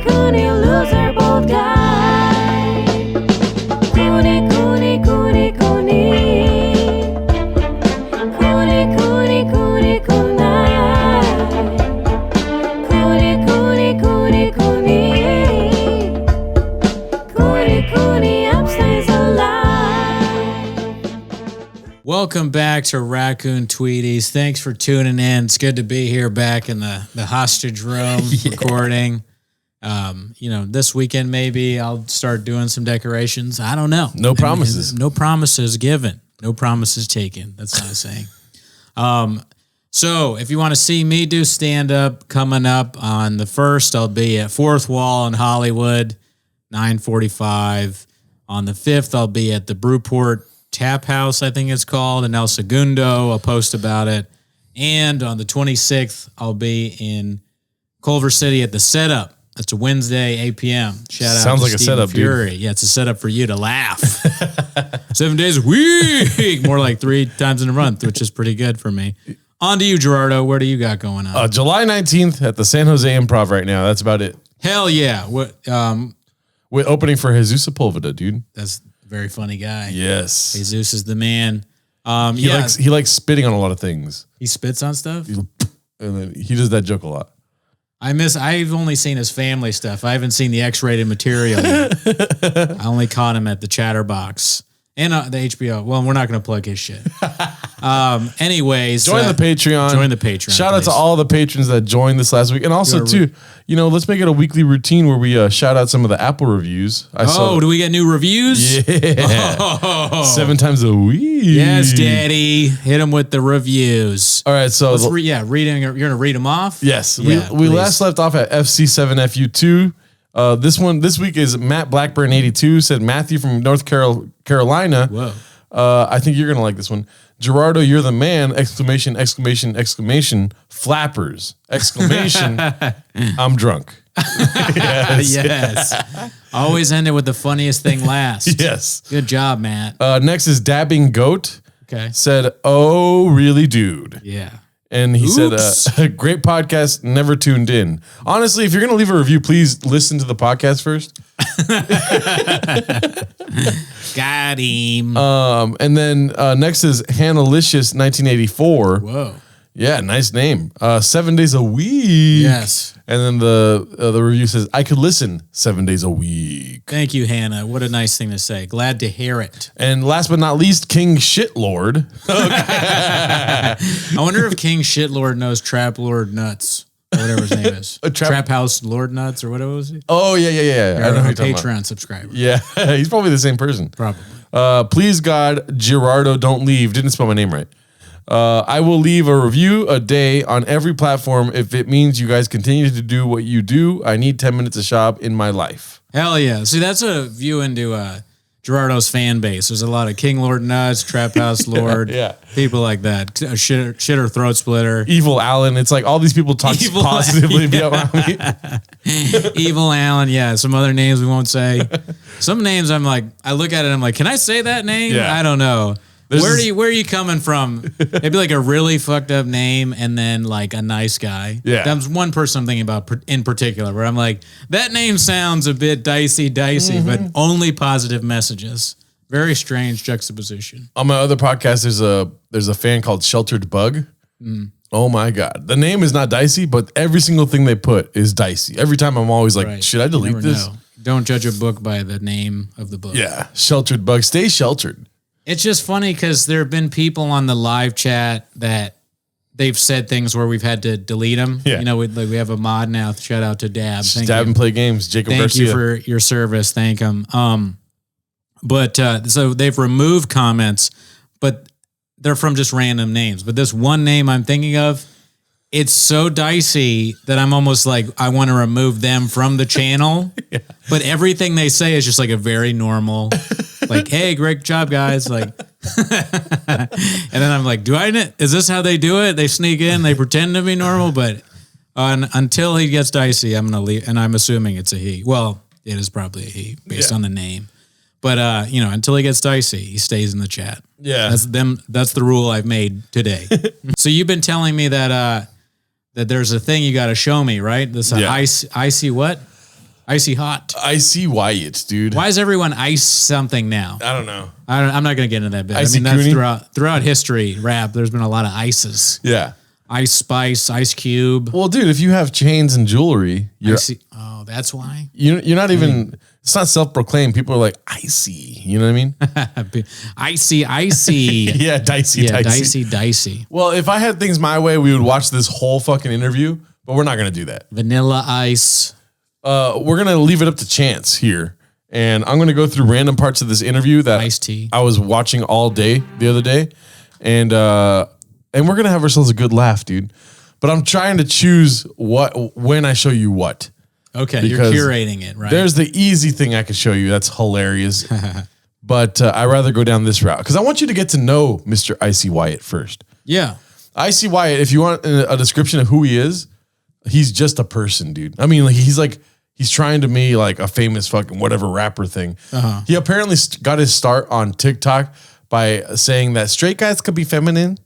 Cooney loser bold guy. Cooney, Cooney, Cooney, Cooney. Cooney, Cooney, Cooney, Cooney. Cooney, Cooney, Cooney, Cooney. Cooney, Cooney, upstays alive. Welcome back to Raccoon Tweeties. Thanks for tuning in. It's good to be here back in the hostage room recording. This weekend maybe I'll start doing some decorations. I don't know. No promises. No promises given. No promises taken. That's not a saying. So if you want to see me do stand-up coming up on the 1st, I'll be at Fourth Wall in Hollywood, 9:45. On the 5th, I'll be at the Brewport Tap House, I think it's called, in El Segundo. I'll post about it. And on the 26th, I'll be in Culver City at the Setup. That's a Wednesday, 8 p.m. Shout out Sounds to like a Stephen setup, Fury. dude. Yeah, it's a setup for you to laugh. 7 days a week, more like 3 times in a month, which is pretty good for me. On to you, Gerardo. What do you got going on? July 19th at the San Jose Improv right now. That's about it. Hell yeah. What? We're opening for Jesus Sepulveda, dude. That's a very funny guy. Yes. Jesus is the man. He likes spitting on a lot of things. He spits on stuff? And then he does that joke a lot. I've only seen his family stuff. I haven't seen the X-rated material yet. I only caught him at the Chatterbox and the HBO. Well, we're not going to plug his shit. Anyways. Join the Patreon. Join the Patreon. Shout out to all the patrons that joined this last week. And also, too, let's make it a weekly routine where we shout out some of the Apple reviews. Do we get new reviews? Yeah. Oh. 7 times a week. Yes, Daddy. Hit them with the reviews. All right, so you're going to read them off? Yes. Yeah, we last left off at FC7FU2. This week is Matt Blackburn 82 said Matthew from North Carolina. Whoa. I think you're gonna like this one. Gerardo, you're the man! Exclamation! Exclamation! Exclamation! Flappers! Exclamation! I'm drunk. Yes. Always end it with the funniest thing last. Yes. Good job, Matt. Next is Dabbing Goat. Okay. Said, "Oh, really, dude?" Yeah. And he said, great podcast, never tuned in. Honestly, if you're going to leave a review, please listen to the podcast first. Got him. And then next is Hannalicious 1984. Whoa. Yeah, nice name. 7 days a week. Yes. And then the review says, I could listen 7 days a week. Thank you, Hannah. What a nice thing to say. Glad to hear it. And last but not least, King Shitlord. I wonder if King Shitlord knows Trap Lord Nuts, or whatever his name is. Trap House Lord Nuts, or whatever was he? Oh, yeah. I know who you're talking Patreon about. subscriber. Yeah, he's probably the same person. Probably. Please, God, Gerardo, don't leave. Didn't spell my name right. I will leave a review a day on every platform if it means you guys continue to do what you do. I need 10 minutes of shop in my life. Hell yeah. See, that's a view into Gerardo's fan base. There's a lot of King Lord Nuts, Trap House Lord, people like that. Shitter Throat Splitter. Evil Allen. It's like all these people talk positively about me. Evil Allen. Yeah. Some other names we won't say. Some names I look at it and I'm like, can I say that name? Yeah. I don't know. Where are you coming from? Maybe like a really fucked up name and then like a nice guy. Yeah. That's one person I'm thinking about in particular where I'm like, that name sounds a bit dicey, but only positive messages. Very strange juxtaposition. On my other podcast, there's a fan called Sheltered Bug. Oh my God. The name is not dicey, but every single thing they put is dicey. Every time I'm always like, should I delete this? Know. Don't judge a book by the name of the book. Yeah. Sheltered Bug. Stay sheltered. It's just funny because there have been people on the live chat that they've said things where we've had to delete them. Yeah. We have a mod now. Shout out to Dab. Dab and play games. Jacob Garcia. Thank you for your service. Thank him. So they've removed comments, but they're from just random names. But this one name I'm thinking of, it's so dicey that I'm almost like, I want to remove them from the channel. But everything they say is just like a very normal, like, hey, great job, guys. Like, and then I'm like, is this how they do it? They sneak in, they pretend to be normal, but until he gets dicey, I'm going to leave. And I'm assuming it's a he. Well, it is probably a he based on the name. But, until he gets dicey, he stays in the chat. Yeah. That's the rule I've made today. So you've been telling me that there's a thing you got to show me, right? This icy what? Icy hot. Icy Wyatt, dude. Why is everyone ice something now? I don't know. I'm not going to get into that bit. Icy that's Cooney? throughout history, rap, there's been a lot of ices. Yeah. Ice Spice, Ice Cube. Well, dude, if you have chains and jewelry, you're Oh, that's why? you're not even. It's not self-proclaimed. People are like icy. You know what I mean? Icy. Yeah, dicey. Dicey. Well, if I had things my way, we would watch this whole fucking interview. But we're not gonna do that. Vanilla Ice. We're gonna leave it up to chance here, and I'm gonna go through random parts of this interview that Iced tea. I was watching all day the other day, and we're gonna have ourselves a good laugh, dude. But I'm trying to choose when I show you what. Okay, Because you're curating it, right? There's the easy thing I could show you. That's hilarious. But I'd rather go down this route because I want you to get to know Mr. Icy Wyatt first. Yeah. Icy Wyatt, if you want a description of who he is, he's just a person, dude. I mean, he's trying to be like a famous fucking whatever rapper thing. He apparently got his start on TikTok by saying that straight guys could be feminine.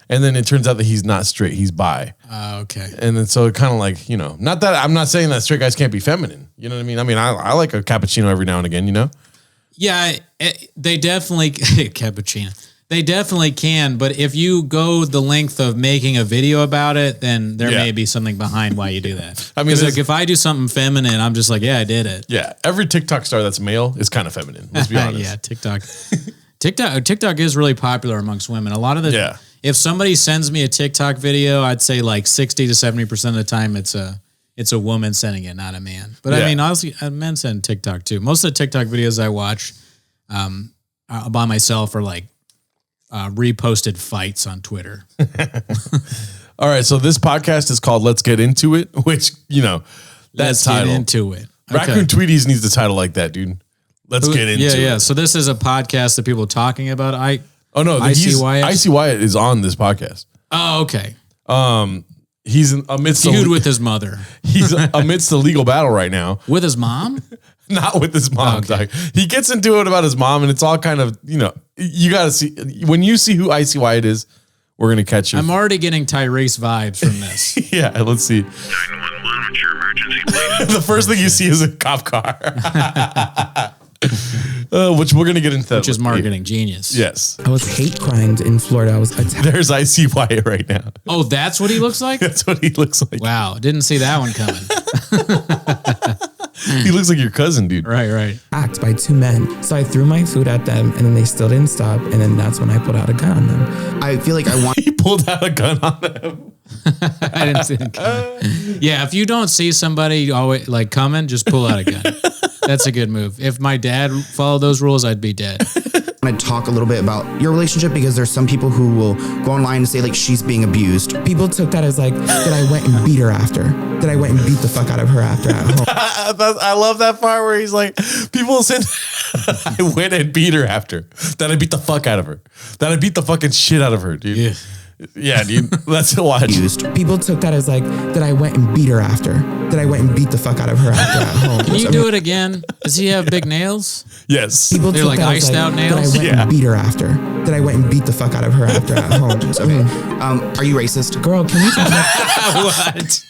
And then it turns out that he's not straight, he's bi. Okay. And then so it kind of like, not that I'm not saying that straight guys can't be feminine. You know what I mean? I mean, I like a cappuccino every now and again, Yeah, they definitely cappuccino. They definitely can, but if you go the length of making a video about it, then there may be something behind why you do that. I mean, like if I do something feminine, I'm just like, yeah, I did it. Yeah, every TikTok star that's male is kind of feminine. Let's be honest. Yeah, TikTok is really popular amongst women. A lot of the if somebody sends me a TikTok video, I'd say like 60 to 70% of the time it's a woman sending it, not a man. But I mean, honestly, men send TikTok too. Most of the TikTok videos I watch by myself are like reposted fights on Twitter. All right, so this podcast is called "Let's Get Into It," which Let's title. Get Into It. Raccoon Tweeties needs the title like that, dude. Let's get into it. Yeah. So this is a podcast that people are talking about. Icy Wyatt. Icy Wyatt is on this podcast. Oh, okay. He's amidst Feud with his mother. He's amidst the legal battle right now. With his mom? Not with his mom. Okay. He gets into it about his mom, and it's all kind of, you got to see. When you see who Icy Wyatt is, we're going to catch you. I'm already getting Tyrese vibes from this. Yeah, let's see. 911, what's your emergency, please? The first thing you see is a cop car. Which we're going to get into that. Which is marketing genius. Yes. I was hate crimed in Florida. I was attacked. There's Icy Wyatt right now. Oh, that's what he looks like? That's what he looks like. Wow. Didn't see that one coming. He looks like your cousin, dude. Right. Attacked by two men. So I threw my food at them, and then they still didn't stop. And then that's when I pulled out a gun on them. I feel like I want. He pulled out a gun on them. I didn't see it coming. Yeah, if you don't see somebody always like coming, just pull out a gun. That's a good move. If my dad followed those rules, I'd be dead. I want to talk a little bit about your relationship because there's some people who will go online and say like she's being abused. People took that as like that I went and beat her after. That I went and beat the fuck out of her after at home. I love that part where he's like, people said, I went and beat her after. That I beat the fuck out of her. That I beat the fucking shit out of her, dude. Yeah, dude. That's watch. People took that as like that I went and beat her after. That I went and beat the fuck out of her after at home. Can you do it again? Does he have big nails? Yes. People They're took like that as iced out nails? That I went and beat her after. That I went and beat the fuck out of her after at home. Are you racist? Girl, can we talk about What?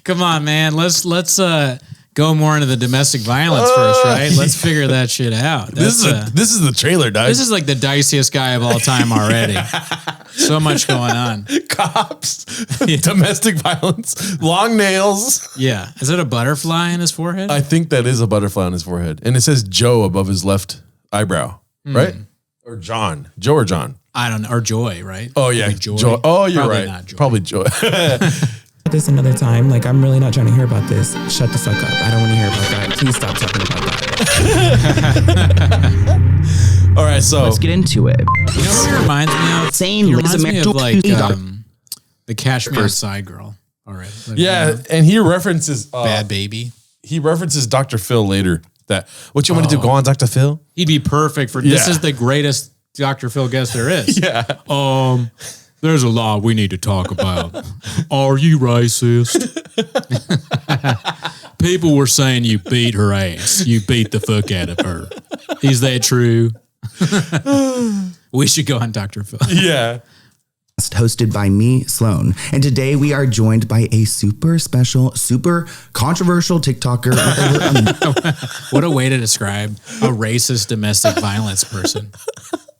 Come on, man. Let's go more into the domestic violence first, right? Let's figure that shit out. This is the trailer, dog. This is like the diciest guy of all time already. So much going on. Cops, domestic violence, long nails. Yeah. Is it a butterfly in his forehead? I think that is a butterfly on his forehead. And it says Joe above his left eyebrow, right? Or John. Joe or John? I don't know. Or Joy, right? Oh, yeah. Joy. Oh, you're Probably right. not Joy. Probably Joy. this another time? Like, I'm really not trying to hear about this. Shut the fuck up. I don't want to hear about that. Please stop talking about that. All right, so Let's get into it. You know what it reminds me of? Same It reminds me of like Liz the Cash Me Outside girl. All right. Like, yeah, and he references Bad Baby. He references Dr. Phil later. That what you want to do? Go on, Dr. Phil. He'd be perfect for. This is the greatest Dr. Phil guest there is. Yeah. There's a lot we need to talk about. Are you racist? People were saying you beat her ass. You beat the fuck out of her. Is that true? We should go on Dr. Phil. Yeah. hosted by me, Sloan. And today we are joined by a super special, super controversial TikToker. What a way to describe a racist domestic violence person.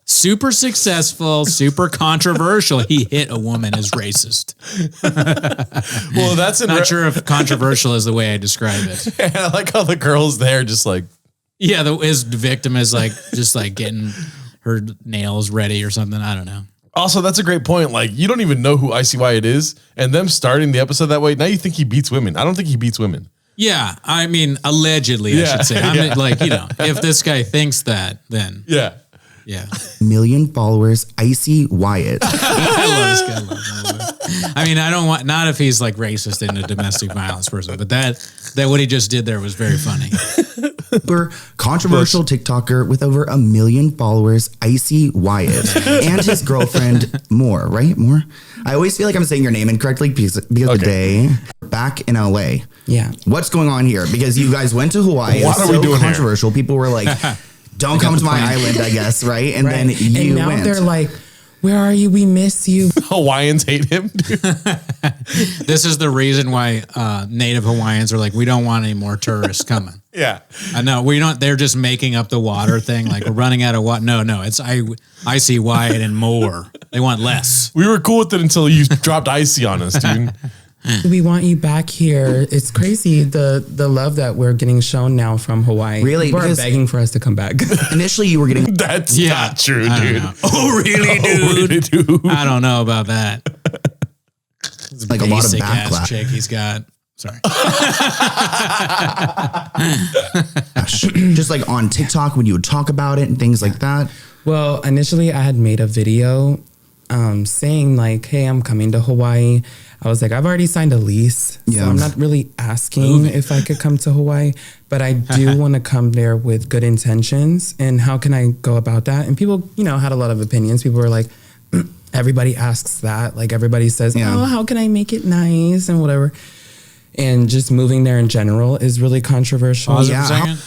Super successful, super controversial. He hit a woman as racist. Well, that's Not sure if controversial is the way I describe it. And I like how the girl's there just like, Yeah, his victim is like just like getting her nails ready or something. I don't know. also, that's a great point. Like, you don't even know who Icy Wyatt is. And them starting the episode that way, now you think he beats women. I don't think he beats women. Yeah, I mean, allegedly, I should say. I mean, like, if this guy thinks that, then Yeah. yeah. million followers, Icy Wyatt. I love this guy. I love him. I mean, I don't want, not if he's like racist and a domestic violence person, but that what he just did there was very funny. Super controversial TikToker with over 1 million followers, Icy Wyatt, and his girlfriend, Moore, right? Moore? I always feel like I'm saying your name incorrectly because the day back in LA. Yeah. What's going on here? Because you guys went to Hawaii. What It's are we so doing here? controversial. People were like, don't come to my island, I guess, right? And then you and now went. they're like, where are you? We miss you. Hawaiians hate him. Dude. This is the reason why Native Hawaiians are like, we don't want any more tourists coming. Yeah. I know we don't. They're just making up the water thing. Like we're running out of water. No. It's Icy Wyatt and more. They want less. We were cool with it until you dropped Icy on us, dude. We want you back here. It's crazy the love that we're getting shown now from Hawaii. Really? People are Because- begging for us to come back. Initially, you were getting That's not true, I don't dude. know. Oh really, dude? Dude. I don't know about that. It's like a lot of basic ass backlash. chick he's got. Sorry. just like on TikTok when you would talk about it and things like that. Well, initially I had made a video saying like, hey, I'm coming to Hawaii. I was like, I've already signed a lease. Yeah. So I'm not really asking if I could come to Hawaii, but I do want to come there with good intentions. And how can I go about that? And people, had a lot of opinions. People were like, everybody asks that. Like everybody says, oh, how can I make it nice and whatever. And just moving there in general is really controversial. Pause for a second.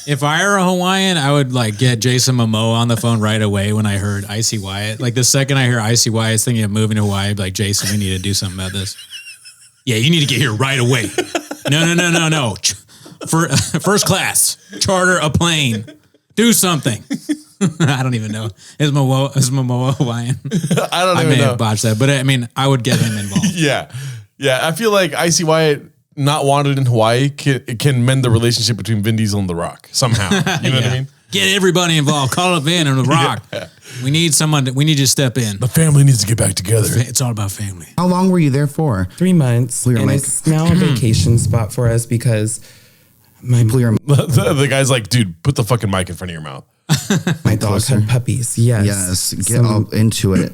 If I were a Hawaiian, I would like get Jason Momoa on the phone right away when I heard Icy Wyatt. Like the second I hear Icy Wyatt's thinking of moving to Hawaii, I'd be like, Jason, we need to do something about this. Yeah, you need to get here right away. No. First class, charter a plane, do something. I don't even know. Is Momoa Hawaiian? I don't I even may know. have botched that, but I mean, I would get him involved. Yeah. I feel like Icy Wyatt not wanted in Hawaii can mend the relationship between Vin Diesel and The Rock somehow. You know what I mean? Get everybody involved. Call up Vin and The Rock. We need someone. We need you to step in. The family needs to get back together. It's all about family. How long were you there for? 3 months. Clear And mic. it's now a vacation spot for us because The guy's like, dude, put the fucking mic in front of your mouth. my dogs closer. had puppies. Yes. Yes, get up into it.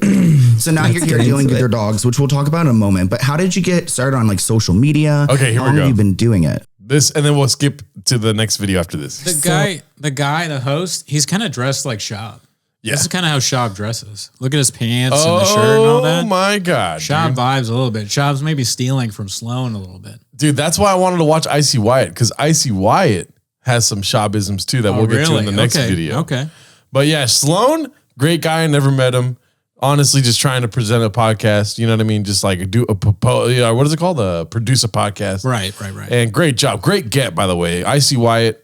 So now you're get dealing into with it. your dogs, which we'll talk about in a moment. But how did you get started on like social media? Okay, here How we long go. have you been doing it? This, and then we'll skip to the next video after this. The host, he's kind of dressed like Shab. Yeah. This is kind of how Shab dresses. Look at his pants and the shirt and all that. Oh my God. Shab Dude. vibes a little bit. Shab's maybe stealing from Sloan a little bit. Dude, that's why I wanted to watch Icy Wyatt, because Icy Wyatt has some Shabisms too that we'll get to in the next video. Okay. But yeah, Sloan, great guy. I never met him. Honestly, just trying to present a podcast. You know what I mean? Just like what is it called? Produce a podcast. Right. And great job. Great get, by the way. Icy Wyatt.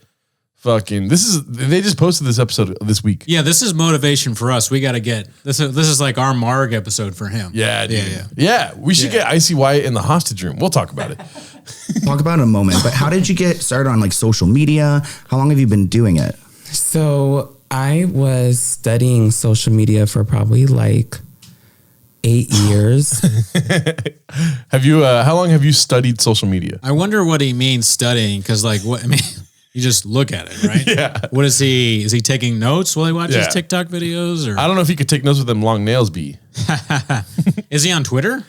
They just posted this episode this week. Yeah, this is motivation for us. We got to get this. This is like our Marg episode for him. Yeah, dude. Yeah. Yeah, we should get Icy Wyatt in the hostage room. We'll talk about it. Talk about it in a moment. But how did you get started on like social media? How long have you been doing it? So I was studying social media for probably like 8 years. Have you? How long have you studied social media? I wonder what he means studying, because like what I mean, you just look at it, right? Yeah. What is he? Is he taking notes while he watches Yeah. TikTok videos, or I don't know if he could take notes with them long nails. is he on Twitter?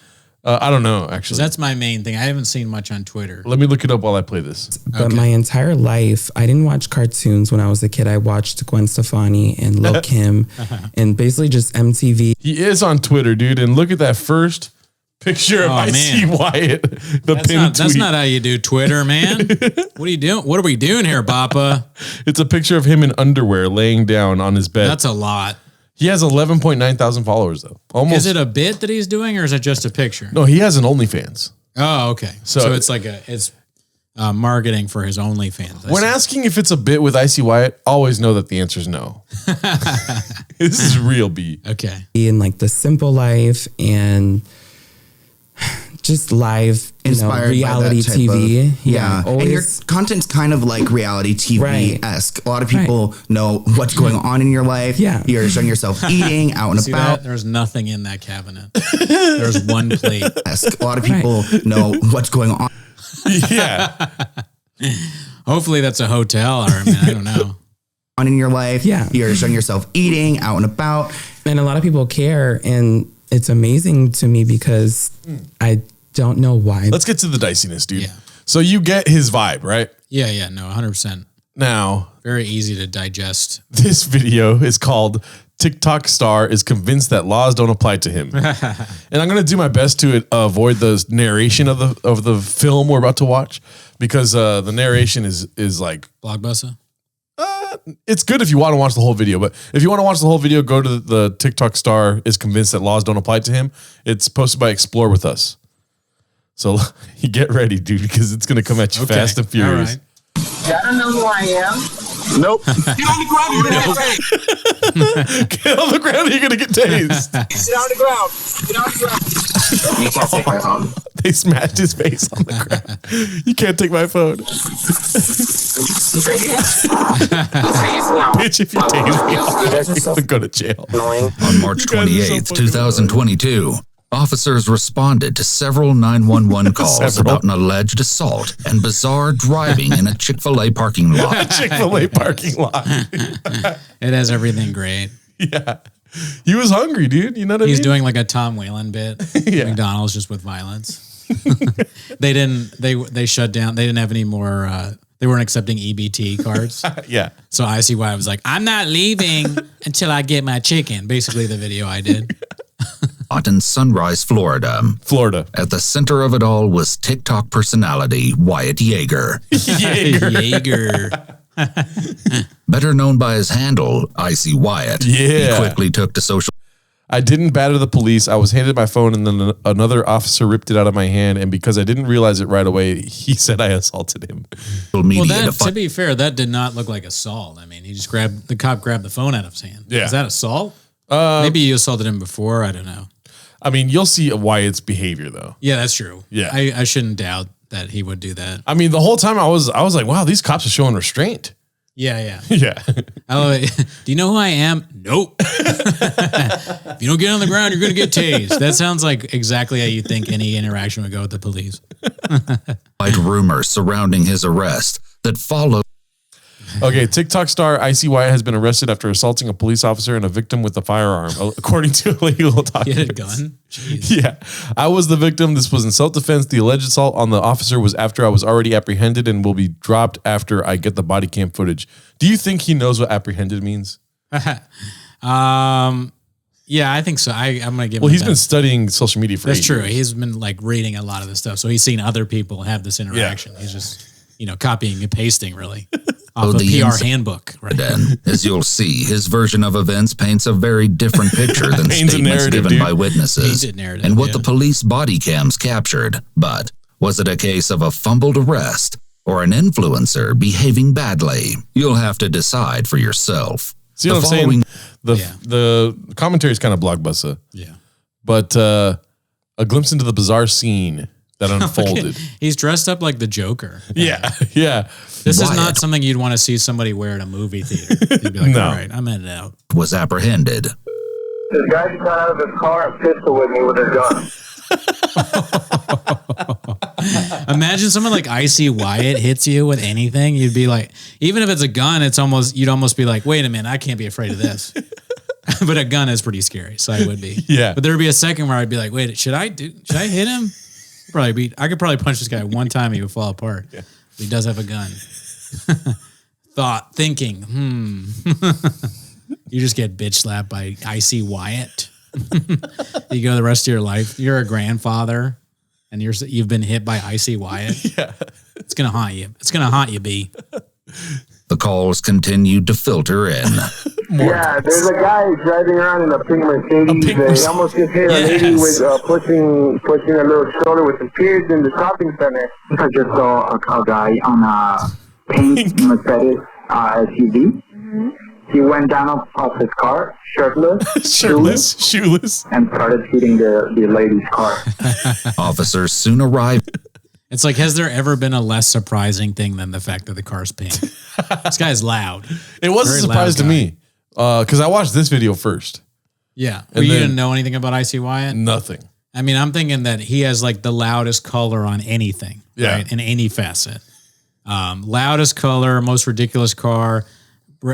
I don't know actually. That's my main thing. I haven't seen much on Twitter. Let me look it up while I play this. But my entire life, I didn't watch cartoons when I was a kid. I watched Gwen Stefani and Lil Kim and basically just MTV. He is on Twitter, dude, and look at that first picture of Icy man. Wyatt. The That's pinned tweet. not how you do Twitter, man. What are you doing? What are we doing here, Bappa? It's a picture of him in underwear laying down on his bed. That's a lot. He has 11.9 thousand followers though. Almost. Is it a bit that he's doing, or is it just a picture? No, he has an OnlyFans. Oh, okay. So- So it's like it's marketing for his OnlyFans. When asking if it's a bit with Icy Wyatt, always know that the answer is no. This is real B. Okay. In like the simple life and just live, Inspired by reality that type TV. of- yeah. And your always. content's kind of like reality TV-esque. A lot of people know what's going on in your life. Yeah. You're showing yourself eating, out and See about. that? There's nothing in that cabinet. There's one plate. A lot of people know what's going on. Yeah. Hopefully that's a hotel, or I mean, I don't know. In your life. Yeah. You're showing yourself eating, out and about. And a lot of people care. And it's amazing to me because I don't know why. Let's get to the diciness, dude. Yeah. So you get his vibe, right? Yeah, no, 100%. Now, Very easy to digest. this video is called TikTok Star is Convinced That Laws Don't Apply to Him. And I'm going to do my best to avoid the narration of the film we're about to watch because the narration is like, Blockbuster. it's good if you want to watch the whole video, but if you want to watch the whole video, go to the TikTok Star is Convinced That Laws Don't Apply to Him. It's posted by Explore With Us. So you get ready, dude, because it's going to come at you fast and furious. All right. I don't know who I am. Nope. Get on the ground, you're gonna get tased. Get on the ground, you're going to get tased. Get on the ground. Get on the ground. You can't take my phone. They smashed his face on the ground. You can't take my phone. Bitch, if you tase me, I'll go to jail. On March You guys are so 28th, fucking 2022, officers responded to several 911 calls about an alleged assault and bizarre driving in a Chick-fil-A parking lot. Chick-fil-A parking lot. It has everything great. Yeah. He was hungry, dude. You know what I He's mean? doing like a Tom Whalen bit. Yeah. McDonald's just with violence. They shut down. They didn't have any more. They weren't accepting EBT cards. Yeah. So Icy Wyatt was like, I'm not leaving until I get my chicken. Basically the video I did. In Sunrise, Florida. Florida. At the center of it all was TikTok personality Wyatt Yeager, Jaeger. better known by his handle, Icy Wyatt. Yeah. He quickly took to social I didn't batter the police. I was handed my phone and then another officer ripped it out of my hand. And because I didn't realize it right away, he said I assaulted him. media Well, to to be fair, that did not look like assault. I mean, the cop grabbed the phone out of his hand. Yeah. Is that assault? Maybe you assaulted him before. I don't know. I mean, you'll see Wyatt's behavior though. Yeah, that's true. Yeah. I shouldn't doubt that he would do that. I mean, the whole time I was like, wow, these cops are showing restraint. Yeah. Yeah. Oh, do you know who I am? Nope. If you don't get on the ground, you're going to get tased. That sounds like exactly how you think any interaction would go with the police. rumors surrounding his arrest that followed. Okay, TikTok star Icy Wyatt has been arrested after assaulting a police officer and a victim with a firearm, according to legal documents. He had a gun? Jeez. Yeah. I was the victim. This was in self-defense. The alleged assault on the officer was after I was already apprehended and will be dropped after I get the body cam footage. Do you think he knows what apprehended means? Yeah, I think so. I'm going to give him Well, he's that. been studying social media for That's 8 true. years. He's been like reading a lot of this stuff. So he's seen other people have this interaction. He's just, copying and pasting really off a the PR inside. handbook. Right? And as you'll see, his version of events paints a very different picture than Paints a statements narrative, given dude. by witnesses Paints a narrative, and what yeah. the police body cams captured. But was it a case of a fumbled arrest or an influencer behaving badly? You'll have to decide for yourself. See what I'm The saying? following- The commentary is kind of blockbuster, Yeah. but a glimpse into the bizarre scene that unfolded. He's dressed up like the Joker. Yeah. Yeah. This is not Wyatt. something you'd want to see somebody wear at a movie theater. You'd be like, No. all right, I'm in it out. was apprehended. This guy just got out of his car and pistol with me with a gun. Imagine someone like Icy Wyatt hits you with anything. You'd be like, even if it's a gun, you'd almost be like, wait a minute, I can't be afraid of this. But a gun is pretty scary, so I would be. Yeah. But there'd be a second where I'd be like, wait, should I hit him? I could probably punch this guy one time, he would fall apart. Yeah. He does have a gun. Thinking. You just get bitch slapped by Icy Wyatt. You go the rest of your life. You're a grandfather, and you've been hit by Icy Wyatt. Yeah. It's gonna haunt you. It's gonna haunt you, B. The calls continued to filter in. Yeah, there's a guy driving around in a pink Mercedes. He almost just hit a lady with pushing a little stroller with his kids in the shopping center. I just saw a guy on a pink Mercedes SUV. He went down off his car, shirtless, shoeless, and started shooting the lady's car. Officers soon arrived. It's like, has there ever been a less surprising thing than the fact that the car's pink? This guy's loud. It was Very a surprise loud to guy. me because I watched this video first. Yeah. And You then- didn't know anything about Icy Wyatt? Nothing. I mean, I'm thinking that he has like the loudest color on anything, Yeah. right? In any facet. Loudest color, most ridiculous car,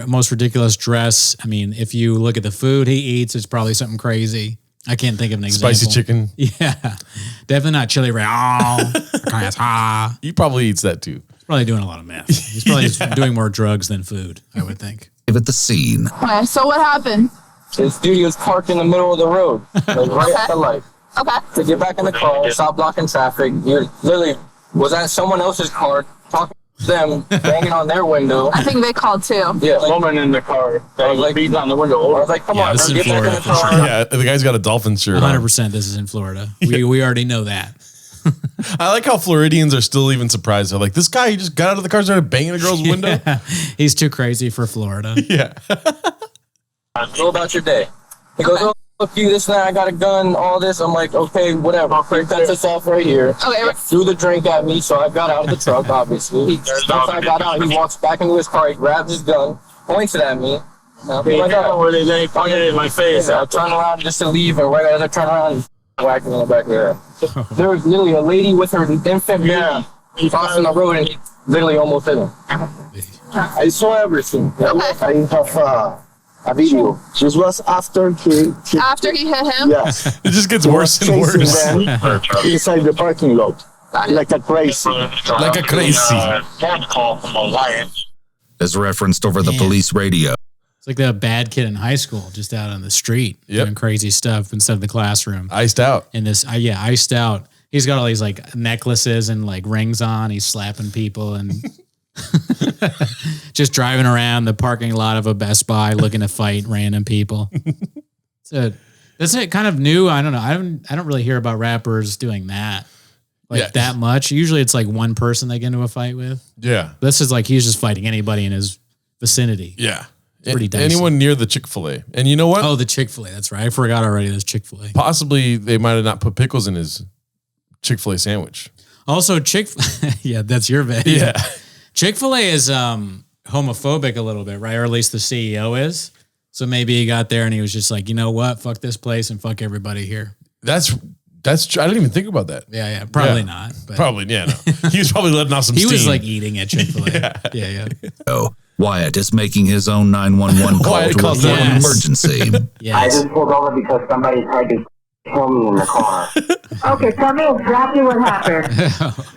most ridiculous dress. I mean, if you look at the food he eats, it's probably something crazy. I can't think of an example. Spicy chicken. Yeah. Definitely not chili. He probably eats that too. He's probably doing a lot of meth. He's probably just doing more drugs than food, I would think. at the scene. Okay, so what happened? This dude was parked in the middle of the road, like right at the light. Okay. To get back in the car, stop blocking traffic. You literally was at someone else's car, talking to them, banging on their window. I think they called too. Yeah, Woman in the car. That was like beating on the window. I was like, come on, this bro, is get back in the Florida, for car. sure. Yeah, the guy's got a dolphin shirt on. 100% this is in Florida. We already know that. I like how Floridians are still even surprised. They're like, this guy, he just got out of the car, started banging a girl's window. He's too crazy for Florida. Yeah. Go about your day. He goes, oh, fuck you, this and that, I got a gun, all this. I'm like, okay, whatever. He cuts us off right here. Okay. Threw the drink at me, so I got out of the truck, obviously. Once I got out, he walks back into his car, he grabs his gun, points it at me. I'm like, Where they pointed it in my face. I turn around just to leave, and right as I turn around, he's whacking in the back of the head. There was literally a lady with her infant baby crossing the road, and he literally almost hit him. I saw everything. I have a video. This was after he After he hit him? yes. It just gets worse and worse. Chasing them inside the parking lot. Like a crazy. Like a crazy. Phone call from a Wyatt. As referenced over the Man. police radio. It's like the bad kid in high school, just out on the street doing crazy stuff instead of the classroom. Iced out. And this, iced out. He's got all these like necklaces and like rings on. He's slapping people and just driving around the parking lot of a Best Buy looking to fight random people. So that's it. Kind of new. I don't know. I don't really hear about rappers doing that that much. Usually it's like one person they get into a fight with. Yeah. This is like he's just fighting anybody in his vicinity. Yeah. pretty dicey. Anyone near the Chick-fil-A. And you know what? Oh, the Chick-fil-A. That's right. I forgot already. There's Chick-fil-A. Possibly they might have not put pickles in his Chick-fil-A sandwich. Also, yeah, that's your bet. Yeah. Chick-fil-A is homophobic a little bit, right? Or at least the CEO is. So maybe he got there and he was just like, you know what? Fuck this place and fuck everybody here. That's true. I didn't even think about that. Yeah. Probably Yeah. not. But Probably, yeah, no. He was probably letting off some he steam. was like eating at Chick-fil-A. Yeah. So Wyatt is making his own 911 call Wyatt to calls report an Yes. emergency. I Yes. just pulled over because somebody tried to kill me in the car. Okay, tell me exactly what happened.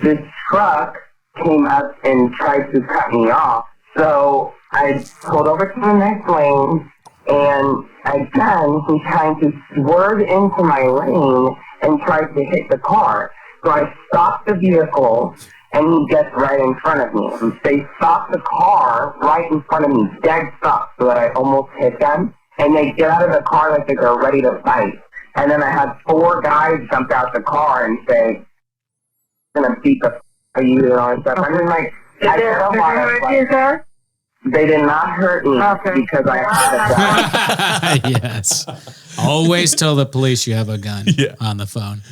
This truck came up and tried to cut me off. So I pulled over to the next lane, and again, he's trying to swerve into my lane and tries to hit the car. So I stopped the vehicle, and he gets right in front of me. They stopped the car right in front of me, dead stop, so that I almost hit them. And they get out of the car like they're ready to fight. And then I had 4 guys jump out the car and say, I'm going to beat the f*** out of you and all that stuff. I mean, like, I felt like they did not hurt me because I had a gun. Yes. Always tell the police you have a gun on the phone.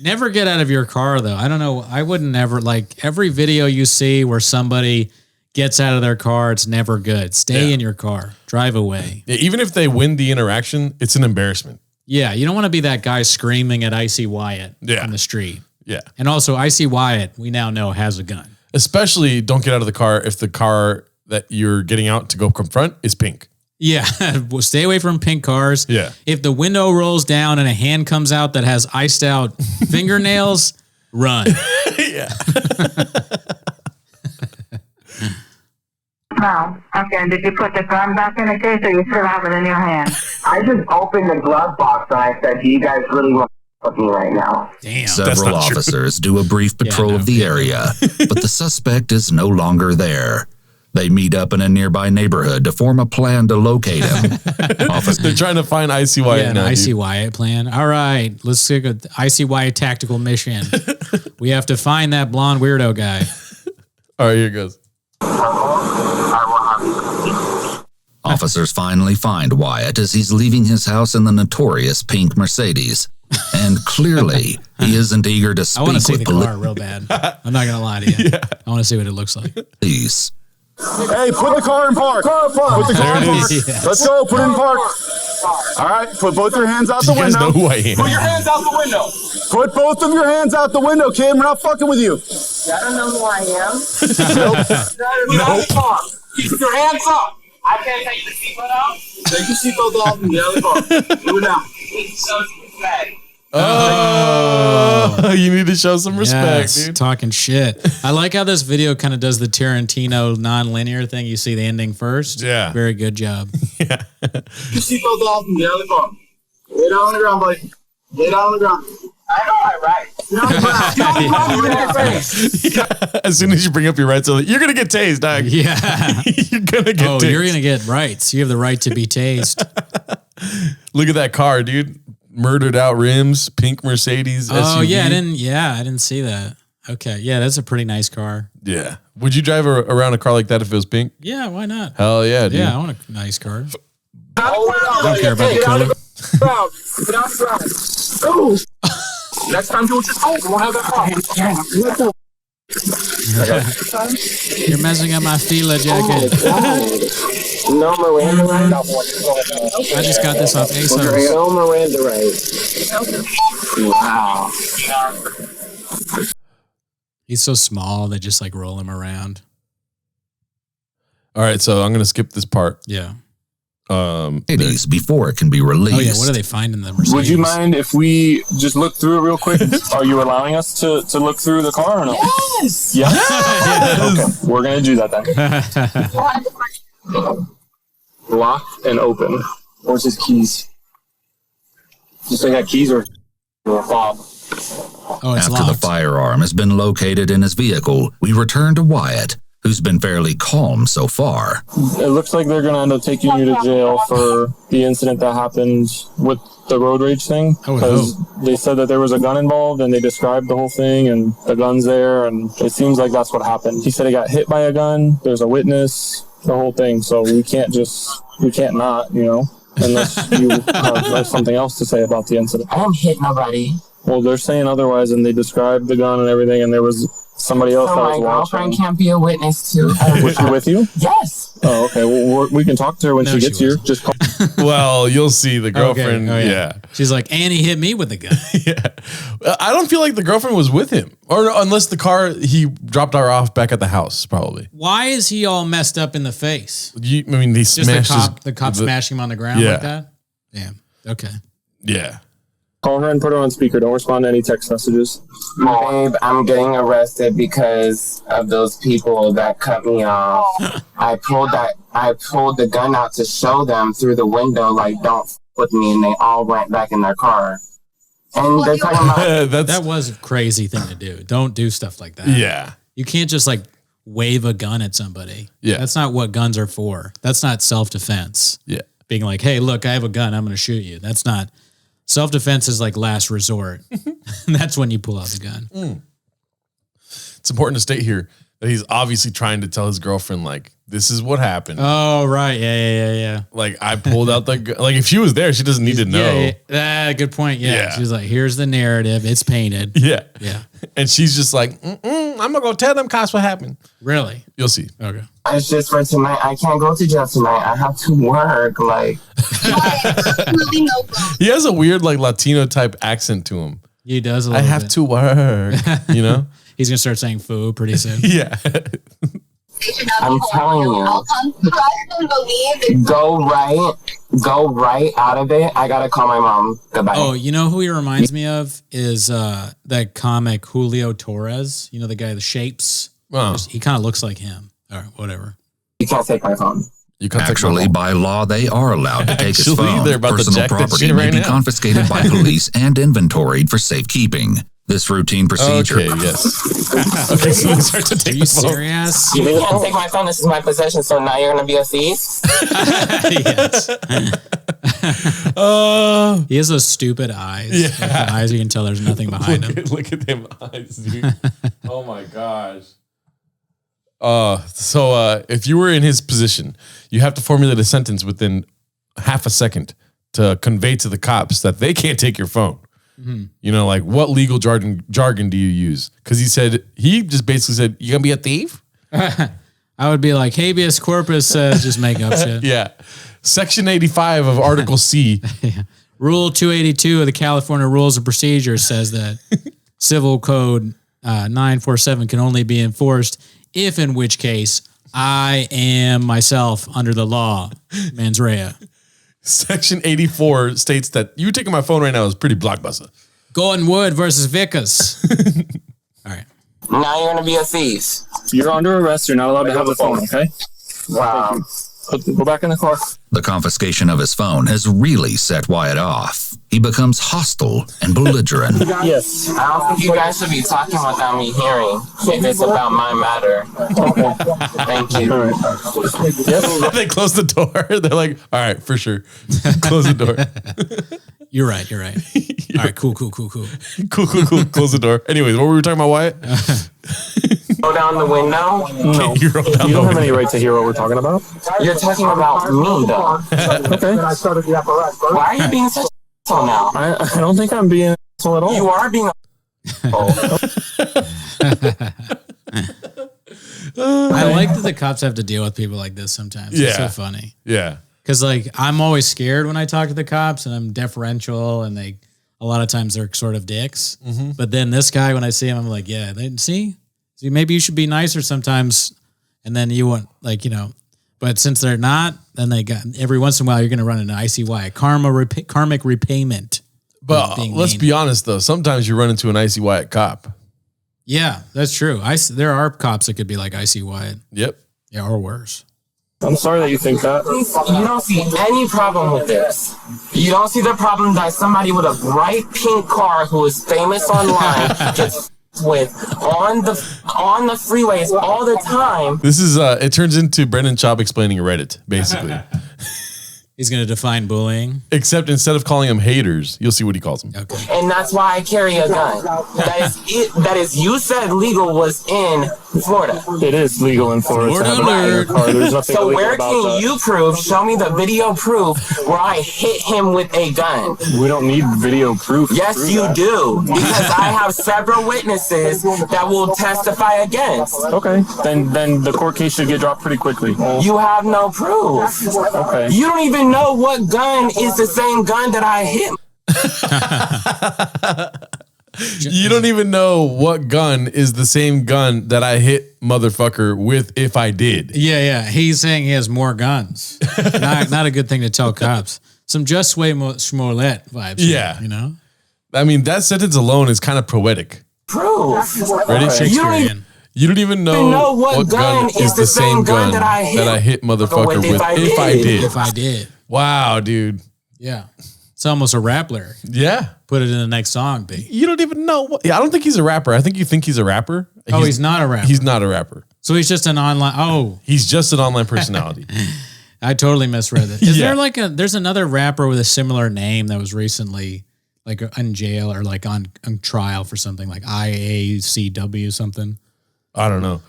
Never get out of your car, though. I don't know. I wouldn't ever, like, every video you see where somebody gets out of their car, it's never good. Stay in your car. Drive away. Yeah, even if they win the interaction, it's an embarrassment. Yeah, you don't want to be that guy screaming at Icy Wyatt on the street. Yeah. And also, Icy Wyatt, we now know, has a gun. Especially don't get out of the car if the car that you're getting out to go confront is pink. Yeah, well, stay away from pink cars. Yeah. If the window rolls down and a hand comes out that has iced out fingernails, run. Yeah. No. Okay, and did you put the gun back in the case or you still have it in your hand? I just opened the glove box and I said, do you guys really want to fuck me right now? Damn. Several officers do a brief patrol of the area, but the suspect is no longer there. They meet up in a nearby neighborhood to form a plan to locate him. They're trying to find Icy Wyatt an now, Icy dude. Wyatt plan. All right, let's take an Icy Wyatt tactical mission. We have to find that blonde weirdo guy. All right, here it goes. Officers finally find Wyatt as he's leaving his house in the notorious pink Mercedes. And clearly, he isn't eager to I speak want to see with the car real bad. I'm not going to lie to you. I want to see what it looks like. police. Hey, put the car in park. Put the car in park. Yes. Let's go. Put it in park. All right. Put both your hands out the You guys window. know who I am. Put your hands out the window. Put both of your hands out the window, kid. We're not fucking with you. I don't know who I am. Nope. Keep your hands up. I can't take the seatbelt out. Take your seatbelt off and get out of the car. Do it now. Oh, you need to show some respect, Yes, dude. talking shit. I like how this video kind of does the Tarantino non-linear thing. You see the ending first. Yeah. Very good job. Take your seatbelt off and get out of the car. Lay down on the ground, buddy. Lay down on the ground. I know my rights. As soon as you bring up your rights, you're gonna get tased, dog. Yeah. You're gonna get tased. You're going to get rights. You have the right to be tased. Look at that car, dude. Murdered out rims, pink Mercedes SUV. Oh, yeah. I didn't see that. Okay. Yeah, that's a pretty nice car. Yeah. Would you drive around a car like that if it was pink? Yeah, why not? Hell yeah, dude. Yeah, I want a nice car. Don't care about the color. Next time, do what you're told. You won't have that problem. You're messing up my Fila jacket. No Miranda rights. I just got this off ASOS. No Miranda rights. Wow. He's so small, they just like roll him around. All right, so I'm gonna skip this part. Yeah. Mercedes before it can be released. Oh, yeah. What do they find in the Mercedes? Would you mind if we just look through it real quick? Are you allowing us to look through the car or no? Yes. Yeah? Okay, we're going to do that then. Lock and open. Where's his keys? Just they got keys or fob? Oh, it's After locked. the firearm has been located in his vehicle, we return to Wyatt, who's been fairly calm so far. It looks like they're going to end up taking you to jail for the incident that happened with the road rage thing. Because they said that there was a gun involved and they described the whole thing and the gun's there and it seems like that's what happened. He said he got hit by a gun. There's a witness, the whole thing. So we can't not, unless you have something else to say about the incident. I don't hit nobody. Well, they're saying otherwise and they described the gun and everything and there was somebody else So that my was girlfriend watching. can't be a witness too. Was she with you? Yes. Oh, okay. Well, we can talk to her when No, she she gets here. wasn't. Just call. Well, you'll see the girlfriend. Okay. Oh, yeah. She's like, and he hit me with a gun. Yeah. I don't feel like the girlfriend was with him. Or unless the car, he dropped her off back at the house, probably. Why is he all messed up in the face? He Just smashed the cop smashing him on the ground Yeah. like that? Yeah. Okay. Yeah. Call her and put her on speaker. Don't respond to any text messages. Babe, I'm getting arrested because of those people that cut me off. I pulled the gun out to show them through the window, like, don't f with me, and they all went back in their car. And they're talking about That was a crazy thing to do. Don't do stuff like that. Yeah. You can't just like wave a gun at somebody. Yeah. That's not what guns are for. That's not self-defense. Yeah. Being like, hey, look, I have a gun. I'm going to shoot you. That's not. Self-defense is like last resort. That's when you pull out the gun. It's important to state here that he's obviously trying to tell his girlfriend, like, this is what happened. Oh, right. Yeah. Like, I pulled out the gun. Like, if she was there, she doesn't need to know. Yeah. Good point. Yeah. Yeah. She's like, here's the narrative. It's painted. Yeah. Yeah. And she's just like, I'm going to go tell them cops what happened. Really? You'll see. Okay. it's just for tonight. I can't go to jail tonight. I have to work. Like, He has a weird, like, Latino type accent to him. He does a I little have bit. to work, you know? He's going to start saying foo pretty soon. Yeah. I'm telling you, go right out of it. I gotta call my mom. Goodbye. Oh, you know who he reminds me of is that comic Julio Torres. You know, the guy that shapes. Oh. He kind of looks like him. All right, whatever. You can't take my phone. You can't take my Actually, phone. by law, they are allowed to take his Actually, phone. they're about to Personal jack that property shit may right be now. confiscated by police and inventoried for safekeeping. This routine procedure. Okay, yes. Okay, so they start to take Are you serious? You can't take my phone. This is my possession. So now you're gonna be a thief. Yes. He has those stupid eyes. Yeah. Like the eyes you can tell there's nothing behind him. Look at them eyes, dude. Oh my gosh. So if you were in his position, you have to formulate a sentence within half a second to convey to the cops that they can't take your phone. Mm-hmm. You know, like what legal jargon do you use? Because he just basically said, "You gonna be a thief?" I would be like, habeas corpus says just make up shit. Yeah. Section 85 of Article C. Rule 282 of the California Rules of Procedure says that Civil Code 947 can only be enforced if, in which case, I am myself under the law, mens rea. Section 84 states that you taking my phone right now is pretty blockbuster. Gordon Wood versus Vickers. All right. Now you're gonna be a thief. You're under arrest. You're not allowed to have the phone, okay? Wow. Go back in the car. The confiscation of his phone has really set Wyatt off. He becomes hostile and belligerent. Yes. I don't think you guys should be talking without me hearing if it's about my matter. Thank you. All right. Yes. They close the door. They're like, "All right, for sure." Close the door. You're right. All right, cool. Cool. Close the door. Anyways, what were we talking about, Wyatt? Roll down the window. No. You rolled down You the don't have window. any right to hear what we're talking about. You're talking about me, though. Okay. Why are you being such a asshole now? I don't think I'm being an asshole at all. You are being a I like that the cops have to deal with people like this sometimes. It's so Yeah. funny. Yeah. Because like I'm always scared when I talk to the cops and I'm deferential and a lot of times they're sort of dicks. Mm-hmm. But then this guy, when I see him, I'm like, yeah, see, maybe you should be nicer sometimes. And then you want but since they're not, then they got every once in a while you're going to run into Icy Wyatt, karmic repayment. But let's be honest though, sometimes you run into an Icy Wyatt cop. Yeah, that's true. There are cops that could be like Icy Wyatt. Yep. Yeah, or worse. I'm sorry that you think that. You don't see any problem with this. You don't see the problem that somebody with a bright pink car who is famous online gets with on the freeways all the time. This is it turns into Brendan Schaub explaining Reddit, basically. He's going to define bullying. Except instead of calling them haters, you'll see what he calls them. Okay. And that's why I carry a gun. That is you said legal was in Florida. It is legal in Florida to have a gun in your car. There's nothing So illegal where about can that. you prove, show me the video proof where I hit him with a gun? We don't need video proof. to Yes, prove you that. do. Because I have several witnesses that will testify against. Okay. Then the court case should get dropped pretty quickly. You have no proof. Okay. You don't even know what gun is the same gun that I hit. You don't even know what gun is the same gun that I hit motherfucker with if I did. Yeah. He's saying he has more guns. not a good thing to tell cops. Some Just Smollett vibes. Yeah. Here, I mean, that sentence alone is kind of poetic. Proof. Ready? Shakespearean. You don't even know what gun is the same gun that I hit motherfucker with if I did. If I did. Wow, dude. Yeah. It's almost a rap lyric. Yeah. Put it in the next song, B. You don't even know what. Yeah, I don't think he's a rapper. I think you think he's a rapper. He's not a rapper. He's not a rapper. So he's just an online. Oh, He's just an online personality. I totally misread it. Is Yeah. there there's another rapper with a similar name that was recently like in jail or like on trial for something like IACW something? I don't know.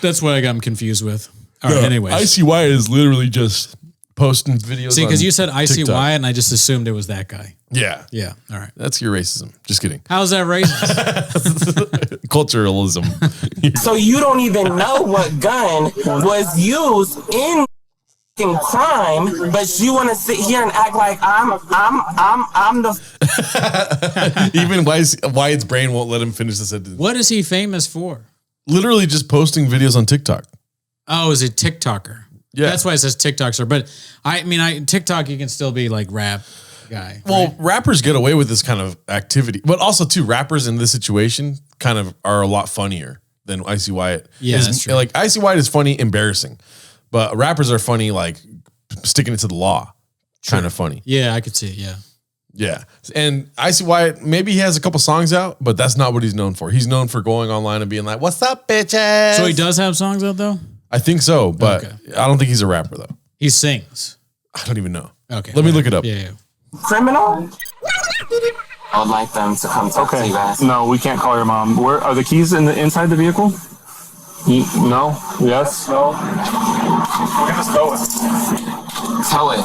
That's what I got confused with. All right, anyways. Icy Wyatt is literally just posting videos. See, because you said Icy TikTok. Wyatt and I just assumed it was that guy. Yeah. Yeah. All right. That's your racism. Just kidding. How's that racist? Culturalism. So you don't even know what gun was used in crime, but you want to sit here and act like I'm the. Even Wyatt's brain won't let him finish the sentence. What is he famous for? Literally just posting videos on TikTok. Oh, is it TikToker? Yeah. That's why it says TikTok star. But I mean, TikTok, you can still be like rap guy. Well, right? rappers get away with this kind of activity, but also too, rappers in this situation kind of are a lot funnier than Icy Wyatt. Yeah, that's true. Like Icy Wyatt is funny, embarrassing, but rappers are funny, like sticking it to the law, kind of funny. Yeah, I could see it. Yeah. Yeah. And Icy Wyatt, maybe he has a couple songs out, but that's not what he's known for. He's known for going online and being like, "What's up, bitches?" So he does have songs out though? I think so, but I don't think he's a rapper though. He sings. I don't even know. Okay. Let me look it up. Yeah. Criminal? I would like them to come talk to you guys. No, we can't call your mom. Where are the keys inside the vehicle? No. Yes. No. We're gonna tow it. Tow it.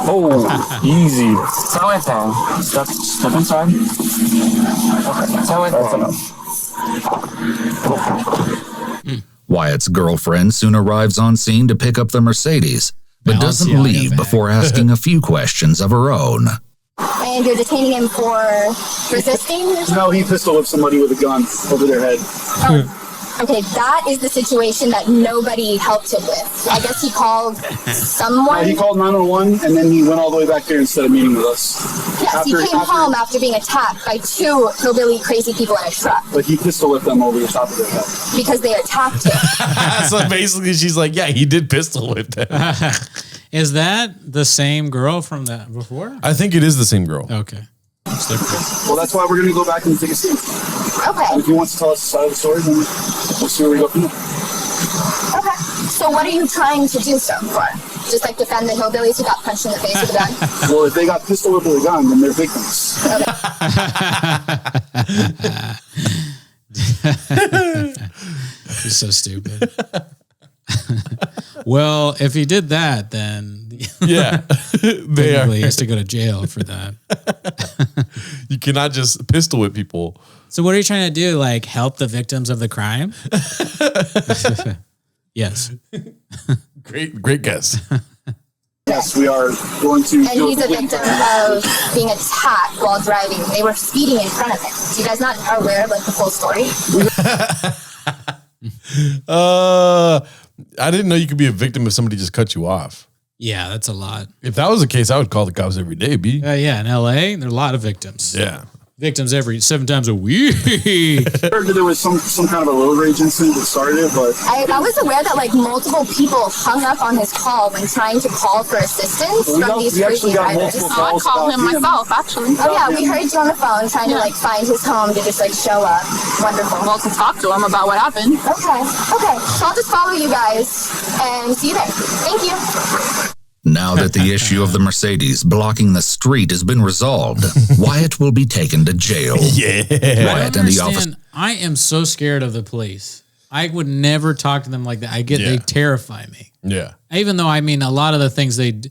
Oh, easy. Tow it then. Step inside. Tow it then. Wyatt's girlfriend soon arrives on scene to pick up the Mercedes, but doesn't Balenciaga leave bag. before asking a few questions of her own. And you're detaining him for resisting? No, he pistol whipped somebody with a gun over their head. Oh, okay, that is the situation that nobody helped him with. I guess he called someone. He called 911 and then he went all the way back there instead of meeting with us. Yes, he came home after being attacked by two hillbilly crazy people in a truck But he pistol whipped them over the top of their head. because they attacked him. So basically, she's like, "Yeah, he did pistol whip them." Is that the same girl from that before? I think it is the same girl. Okay. Well, that's why we're going to go back and take a seat. Okay. And if he wants to tell us the side of the story, then we'll see where we go from there. Okay. So what are you trying to do so for? Just like defend the hillbillies who got punched in the face with a gun? Well, if they got pistol whipped with a gun, then they're victims. You're so stupid. Well, if he did that, then Yeah, they technically he has to go to jail for that. You cannot just pistol whip people. So what are you trying to do? Like help the victims of the crime? Yes. Great guess. Yes, we are going to. And he's a victim of being attacked while driving. They were speeding in front of him. So you guys not are aware of like the full story? I didn't know you could be a victim if somebody just cut you off. Yeah, that's a lot. If that was the case, I would call the cops every day, B. Yeah, in LA, there are a lot of victims. Yeah. Victims every 7 times a week. I heard that there was some kind of a road rage incident that started it, but I was aware that like multiple people hung up on his call when trying to call for assistance from these crazy drivers. I called him myself, actually. Oh yeah, we heard you on the phone trying to like find his home to just like show up. Wonderful. Well, to talk to him about what happened. Okay. So I'll just follow you guys and see you there. Thank you. Now that the issue of the Mercedes blocking the street has been resolved, Wyatt will be taken to jail. Yeah. Wyatt and the officer. I am so scared of the police. I would never talk to them like that. They terrify me. Yeah. Even though, I mean, a lot of the things on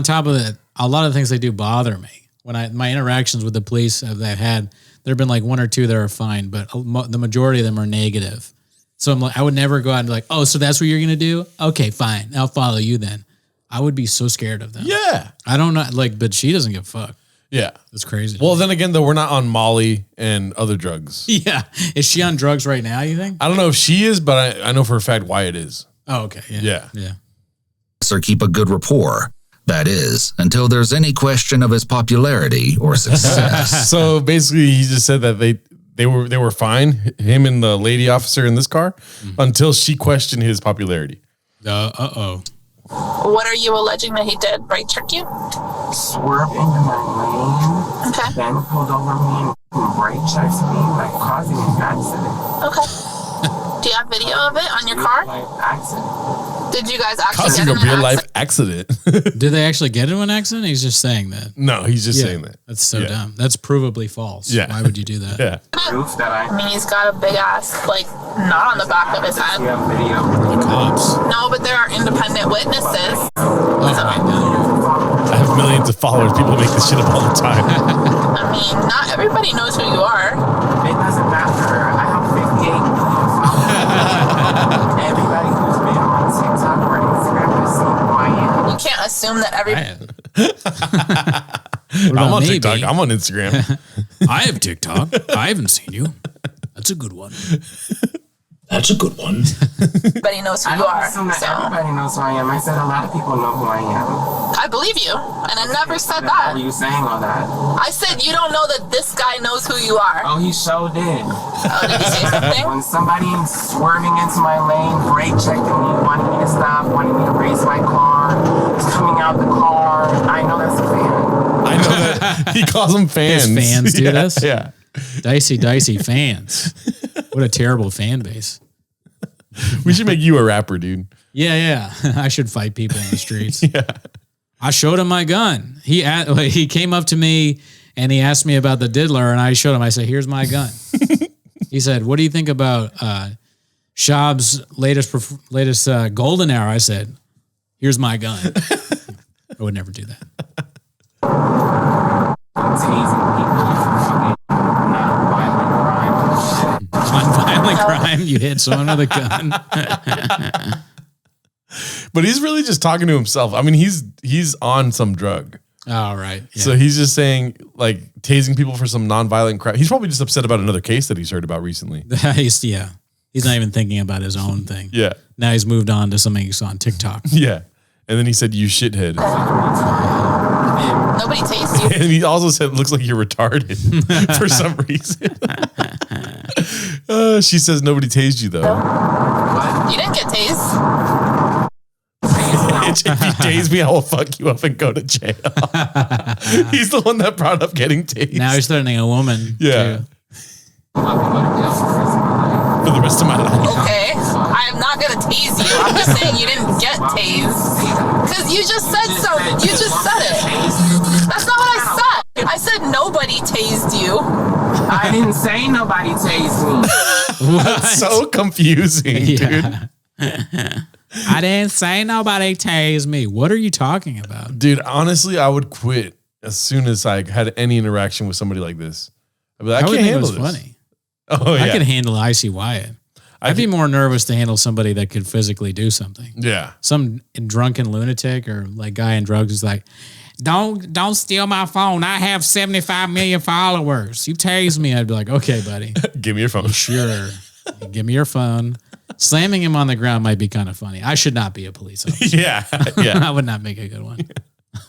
top of that, a lot of the things they do bother me. When my interactions with the police that I've had, there have been like 1 or 2 that are fine, but the majority of them are negative. So I'm like, I would never go out and be like, oh, so that's what you're going to do? Okay, fine. I'll follow you then. I would be so scared of them. Yeah. I don't know, but she doesn't give a fuck. Yeah. That's crazy. Well, then again, though, we're not on Molly and other drugs. Yeah. Is she on drugs right now, you think? I don't know if she is, but I know for a fact Wyatt is. Oh, okay. Yeah. Officer keep a good rapport. That is, until there's any question of his popularity or success. So basically, he just said that they were fine, him and the lady officer in this car, until she questioned his popularity. Uh-oh. What are you alleging that he did? Brake check you? Swerved into my lane. Okay. Then pulled over me and brake checked me, like causing an accident. Okay. Do you have video of it on your car? Accident. Did you guys actually Causing get a in an real life accident? accident. Did they actually get into an accident? He's just saying that. No, he's just saying that. That's so dumb. That's provably false. Yeah. Why would you do that? Yeah. Proof that I mean, he's got a big ass, like, knot on the back of his head. You have video. The cops. No, but there are independent witnesses. I have millions of followers. People make this shit up all the time. I mean, not everybody knows who you are. It doesn't matter. I have 58 million followers. Everybody who's been on TikTok or Instagram has seen who I am. You can't assume that everybody. I'm on TikTok. I'm on Instagram. I have TikTok. I haven't seen you. That's a good one. That's a good one. Everybody knows who you are. Assume that everybody knows who I am. I said a lot of people know who I am. I believe you, and I never said Why that. are you saying all that? I said you don't know that this guy knows who you are. Oh, he sure did. Oh, did he say something? When somebody swerving into my lane, brake checking me, wanting me to stop, wanting me to race my car, coming out the car, I know that's a fan. I know that he calls them fans. His fans do this? Yeah. Dicey fans. What a terrible fan base. We should make you a rapper, dude. Yeah. I should fight people in the streets. I showed him my gun. He came up to me and he asked me about the diddler, and I showed him. I said, "Here's my gun." He said, "What do you think about Shab's latest golden hour?" I said, "Here's my gun." I would never do that. Non-violent crime. You hit someone with a gun. But he's really just talking to himself. I mean, he's on some drug. Oh, right. Yeah. So he's just saying, like, tasing people for some nonviolent crime. He's probably just upset about another case that he's heard about recently. He's not even thinking about his own thing. Yeah. Now he's moved on to something he saw on TikTok. Yeah. And then he said, "You shithead." Nobody tased you. And he also said, "Looks like you're retarded," for some reason. She says, "Nobody tased you, though." You didn't get tased. If you tase me, I will fuck you up and go to jail. He's the one that brought up getting tased. Now he's threatening a woman. Yeah. Too. For the rest of my life. Okay, I am not gonna tase you. I'm just saying you didn't get tased because you just said so. You just said it. That's not what I said. I said nobody tased you. I didn't say nobody tased me. That's so confusing, dude. I didn't say nobody tased me. What are you talking about? Dude, honestly, I would quit as soon as I had any interaction with somebody like this. I'd be like, I can't handle this. Funny. Oh, yeah. I could handle Icy Wyatt. I'd be more nervous to handle somebody that could physically do something. Yeah. Some drunken lunatic or like guy in drugs is like, don't steal my phone. I have 75 million followers. You tase me. I'd be like, okay, buddy. Give me your phone. Sure. Give me your phone. Slamming him on the ground might be kind of funny. I should not be a police officer. Yeah. I would not make a good one.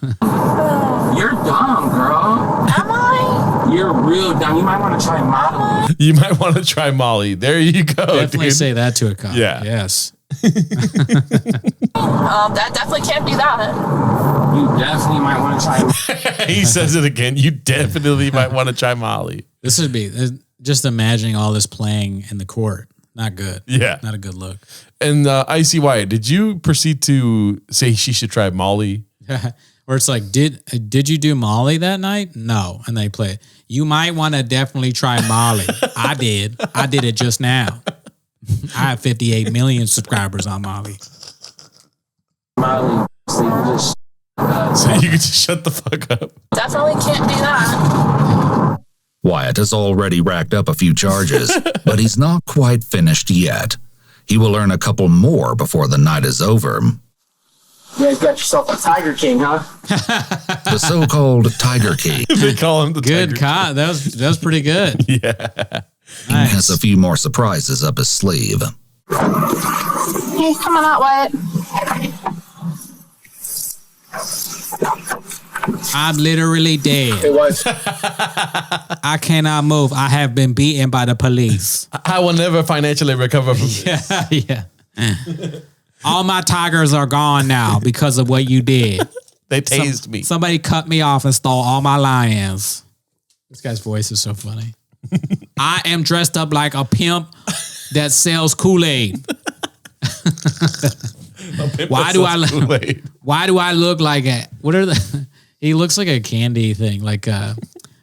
You're dumb, girl. Am I? You're real dumb. You might want to try Molly. You might want to try Molly. There you go. Definitely dude. say that to a cop. Yeah. Yes. That definitely can't be that. You definitely might want to try. He says it again. You definitely might want to try Molly. This would be just imagining all this playing in the court. Not good. Yeah. Not a good look. And Icy Wyatt, did you proceed to say she should try Molly? Or it's like, did you do Molly that night? No. And they play it. You might want to definitely try Molly. I did. I did it just now. I have 58 million subscribers on Molly. Molly, so you could just shut the fuck up. Definitely can't do that. Wyatt has already racked up a few charges, but he's not quite finished yet. He will earn a couple more before the night is over. you guys got yourself a Tiger King, huh? The so-called Tiger King. They call him the Good Tiger cop. That was pretty good. Yeah. Nice. Has a few more surprises up his sleeve. Hey, come on out, Wyatt. I'm literally dead. Hey, what? I cannot move. I have been beaten by the police. I will never financially recover from this. Yeah. All my tigers are gone now because of what you did. They tased me. Somebody cut me off and stole all my lions. This guy's voice is so funny. I am dressed up like a pimp that sells Kool-Aid. Why do I look like a, what are the, he looks like a candy thing. Like,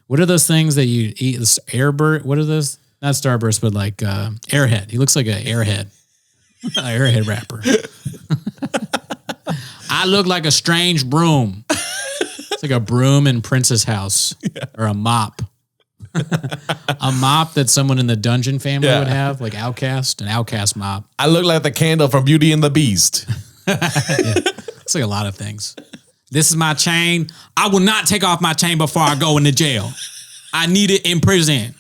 what are those things that you eat? This Airburst, what are those? Not Starburst, but like Airhead. He looks like an Airhead. Airhead rapper. I look like a strange broom. It's like a broom in Prince's house or a mop. A mop that someone in the Dungeon family would have, like Outcast, an Outcast mop. I look like the candle from Beauty and the Beast. It's like a lot of things. This is my chain. I will not take off my chain before I go into jail. I need it in prison.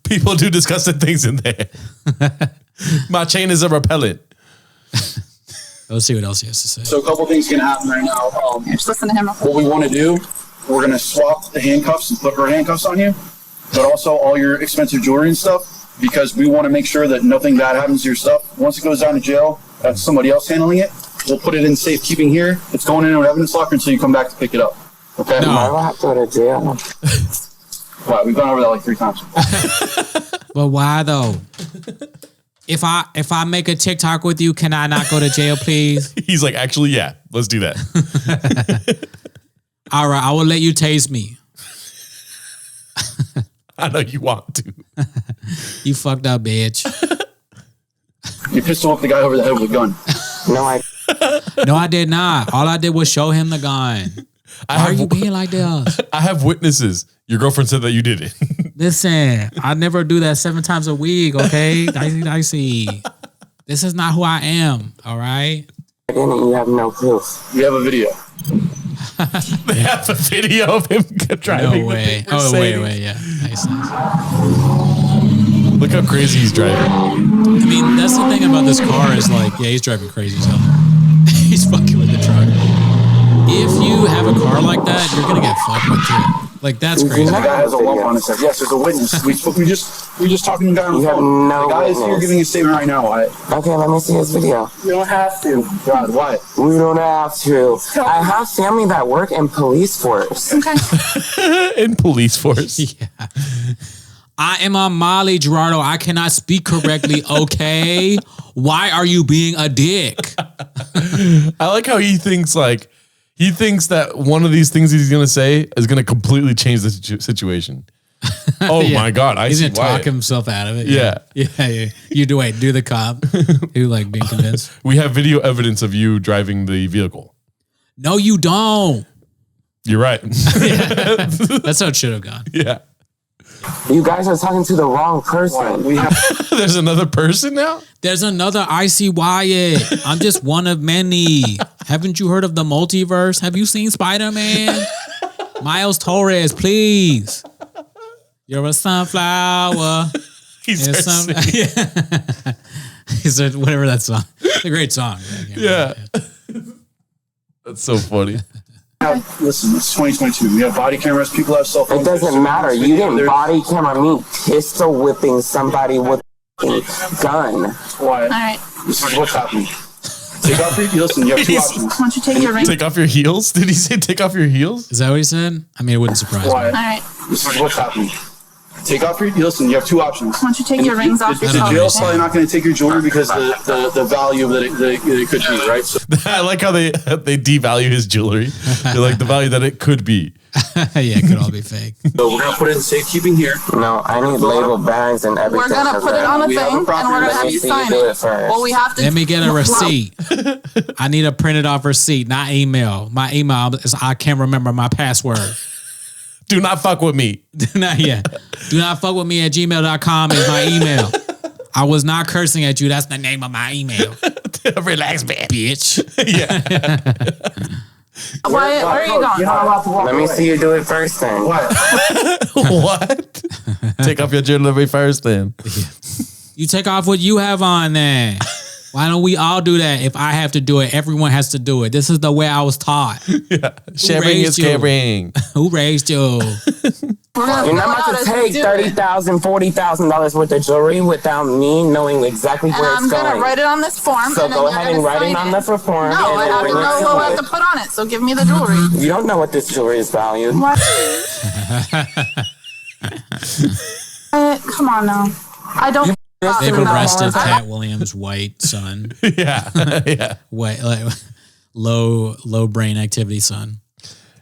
People do disgusting things in there. My chain is a repellent. Let's see what else he has to say. So a couple things can happen right now. Just listen to him. What we want to do, we're going to swap the handcuffs and put her handcuffs on you, but also all your expensive jewelry and stuff, because we want to make sure that nothing bad happens to your stuff. Once it goes down to jail, that's somebody else handling it. We'll put it in safekeeping here. It's going in an evidence locker until you come back to pick it up. Okay. No. I have to go to jail. Wow, we've gone over that like 3 times. But why though? If I make a TikTok with you, can I not go to jail, please? He's like, actually, yeah, let's do that. All right, I will let you tase me. I know you want to. You fucked up, bitch. You pistol whipped the guy over the head with a gun. No, I did not. All I did was show him the gun. Why are you being like this? I have witnesses. Your girlfriend said that you did it. Listen, I never do that 7 times a week, okay? Dicey. This is not who I am, all right? You have no proof. We have a video. They have a video of him driving. No way. The Oh, Mercedes. wait, yeah. Nice. Look how crazy he's driving. I mean, that's the thing about this car is like, yeah, he's driving crazy as hell. He's fucking with the truck. If you have a car like that, you're gonna get fucked with too. Like that's crazy. The guy has a lump on his head. Yes, there's a witness. we just talking to the guy on the You have phone. no the guy is here witness. giving a statement right now. Wyatt. Okay, let me see his video. You don't have to. God, Wyatt. We don't have to. I have family that work in police force. Okay. In police force. Yeah. I am on Molly, Gerardo. I cannot speak correctly, okay? Why are you being a dick? I like how he thinks that one of these things he's going to say is going to completely change the situation. Oh Yeah. my God. He's Icy gonna talk Wyatt. himself out of it. Yeah. Yeah. You do the cop who like being convinced. We have video evidence of you driving the vehicle. No, you don't. You're right. That's how it should have gone. Yeah. You guys are talking to the wrong person. There's another person now? There's another Icy Wyatt. I'm just one of many. Haven't you heard of the multiverse? Have you seen Spider-Man? Miles Torres, please. You're a sunflower. He's Yeah. Is it whatever that song? It's a great song. Yeah. That's so funny. Listen, it's 2022. We have body cameras. People have cell phones. It doesn't matter. You didn't body camera me pistol whipping somebody with a gun. Why? All right. This is what's happening. Take off your heels. You have 2 options. Why don't you take your ring? Take off your heels? Did he say take off your heels? Is that what he said? I mean, it wouldn't surprise me. Why? All right. This is what's happening. Take off your heels. You have 2 options. Why don't you take your rings off your The finger? jail's probably not going to take your jewelry because the value that it could be, right? So I like how they devalue his jewelry. They're like the value that it could be. Yeah, it could all be fake. So we're going to put it in safekeeping here. No, I need label bags and everything. We're gonna put it on a We have thing, a and property. we're gonna Let have me you see you sign do it. it first. Well, we have to. Let me get a receipt. I need a printed off receipt, not email. My email is I can't remember my password. Do not fuck with me. Do not fuck with me at gmail.com is my email. I was not cursing at you. That's the name of my email. Relax, man. Bitch. Wyatt, where are you going? You're not allowed to walk Let me away. see you do it first then. What? Take off your jewelry first then. You take off what you have on then. Why don't we all do that? If I have to do it, everyone has to do it. This is the way I was taught. Sharing is caring. Who raised you? We're gonna You're not fill about out to a take do it. $30,000, $40,000 worth of jewelry without me knowing exactly And where I'm it's gonna going. write it on this form. So and then go you're ahead gonna and write sign it on the form. No, and I then have to bring it know to what I me. have to put on it. So give me the jewelry. You don't know what this jewelry is valued. What? Come on now. I don't. They've No. arrested Cat Williams' white son. Yeah. White, like, low brain activity son.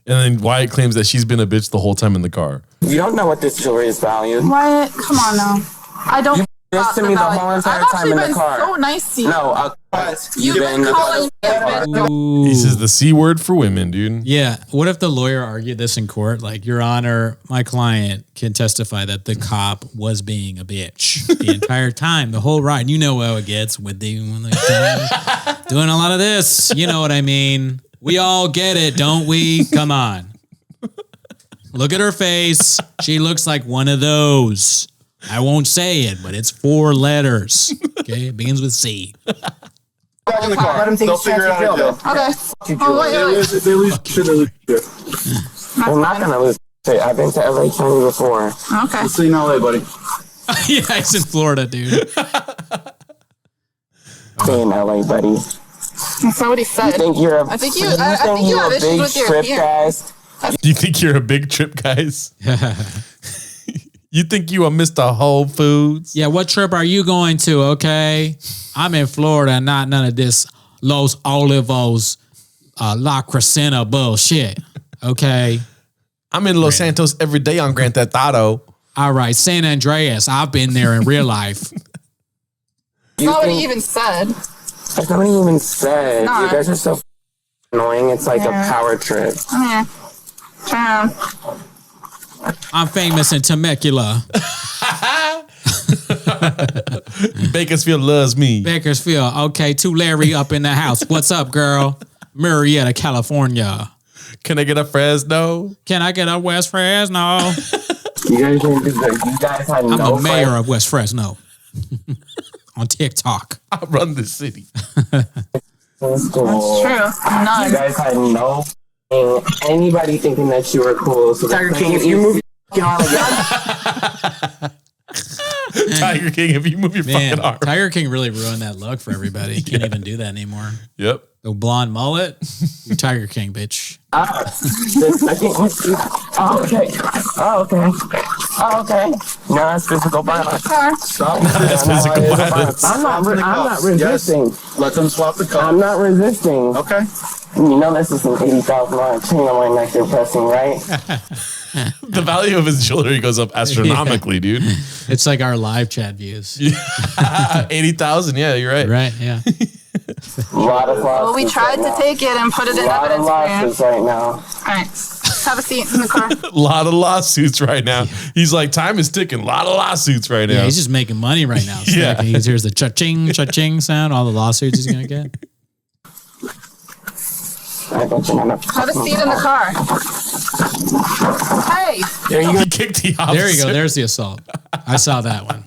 And then Wyatt claims that she's been a bitch the whole time in the car. You don't know what this jewelry is valued. Wyatt, come on now. I don't. This to me the whole entire I've time in the actually car. been so nice to you. No, You've been calling me a bitch. Ooh. He says the C word for women, dude. Yeah. What if the lawyer argued this in court? Like, Your Honor, my client can testify that the cop was being a bitch the entire time, the whole ride. You know how it gets when they're doing a lot of this. You know what I mean? We all get it, don't we? Come on. Look at her face. She looks like one of those. I won't say it, but it's 4 letters. Okay, it begins with C. Back in the car. Let him take They'll his chance figure it to jail, out. though. Okay. Oh, wait. They lose shit. They lose shit. I'm not gonna lose it. I've been to LA County before. Okay. We'll see you in LA, buddy. Yeah, it's in Florida, dude. Stay in LA, buddy. That's not what he said. You think you're a I think you have issues big with your trip appearance. guys? You think you're a big trip, guys? You think you are Mr. Whole Foods? Yeah, what trip are you going to, okay? I'm in Florida, not none of this Los Olivos, La Crescenta bullshit, okay? I'm in Los Santos every day on Grand Theft Auto. All right, San Andreas, I've been there in real life. That's not what he even said. That's not what he even said. Nah. You guys are so annoying. It's like a power trip. I'm famous in Temecula. Bakersfield loves me. Bakersfield, okay, 2 Larry up in the house. What's up, girl? Marietta, California. Can I get a Fresno? Can I get a West Fresno? You guys didn't do that. You guys had I'm no the mayor of West Fresno. On TikTok. I run the city. That's cool. That's true. None. You guys had no anybody thinking that you were cool. So Tiger King, if you move your arm Tiger King, if you move your fucking arm. Tiger King really ruined that look for everybody. He can't even do that anymore. Yep. The blonde mullet. You're Tiger King, bitch. Okay. No, that's physical violence. Stop. That's physical violence. I'm not resisting. Yes. Let them swap the cup. I'm not resisting. Okay. You know this is an $80,000 chain on my neck you're pressing, right? The value of his jewelry goes up astronomically, dude. It's like our live chat views. 80,000. Yeah, you're right. Right, yeah. A lot of losses. Well, we tried to take it and put it in A lot of evidence. losses right now. All right. Have a seat in the car. A lot of lawsuits right now. He's like, time is ticking. A lot of lawsuits right now. Yeah, he's just making money right now. So Yeah. like, he hears the cha-ching, cha-ching sound, all the lawsuits he's going to get. Have a seat in the car. Hey. There you go. He kicked the officer. There you go. There's the assault. I saw that one.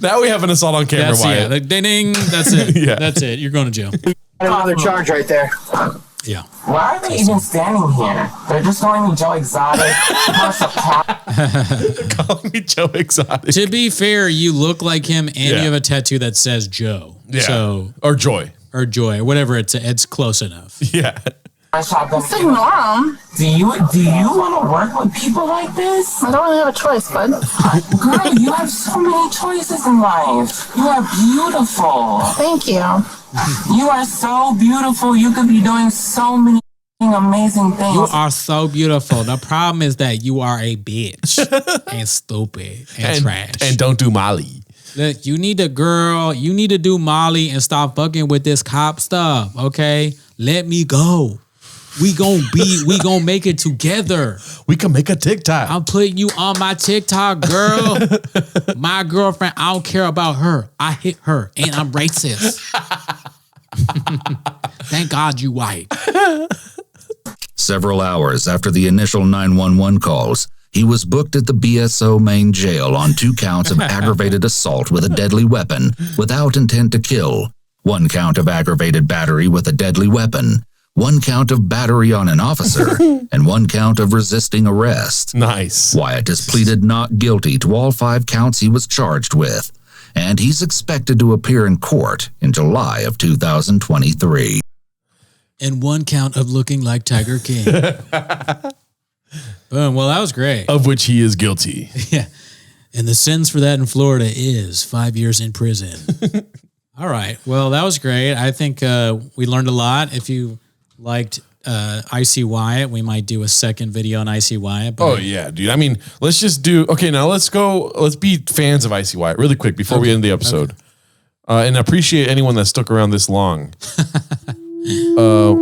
Now we have an assault on camera, That's Wyatt. the ding, ding. That's it. Yeah. That's it. You're going to jail. Another charge right there. Yeah. Why are they even standing here? They're just calling me Joe Exotic. Calling me Joe Exotic. To be fair, you look like him and Yeah. you have a tattoo that says Joe. Yeah. So, or Joy. or Joy, or whatever. It's close enough. Yeah. Just ignore them. Do you want to work with people like this? I don't really have a choice, bud. Girl, you have so many choices in life. You are beautiful. Thank you. You are so beautiful. You could be doing so many amazing things. You are so beautiful. The problem is that you are a bitch and stupid and trash. And don't do Molly. Look, you need a girl. You need to do Molly and stop fucking with this cop stuff. Okay, let me go. We gonna make it together. We can make a TikTok. I'm putting you on my TikTok, girl. My girlfriend, I don't care about her. I hit her and I'm racist. Thank God you white. Several hours after the initial 911 calls, he was booked at the BSO main jail on 2 counts of aggravated assault with a deadly weapon without intent to kill, 1 count of aggravated battery with a deadly weapon, 1 count of battery on an officer, and 1 count of resisting arrest. Nice. Wyatt has pleaded not guilty to all 5 counts he was charged with, and he's expected to appear in court in July of 2023. And 1 count of looking like Tiger King. Boom. Well, that was great. Of which he is guilty. Yeah. And the sentence for that in Florida is 5 years in prison. All right. Well, that was great. I think we learned a lot. If you liked Icy Wyatt, we might do a second video on Icy Wyatt. Oh, yeah, dude. I mean, let's just do... Okay, now let's be fans of Icy Wyatt really quick before we end the episode. And appreciate anyone that stuck around this long.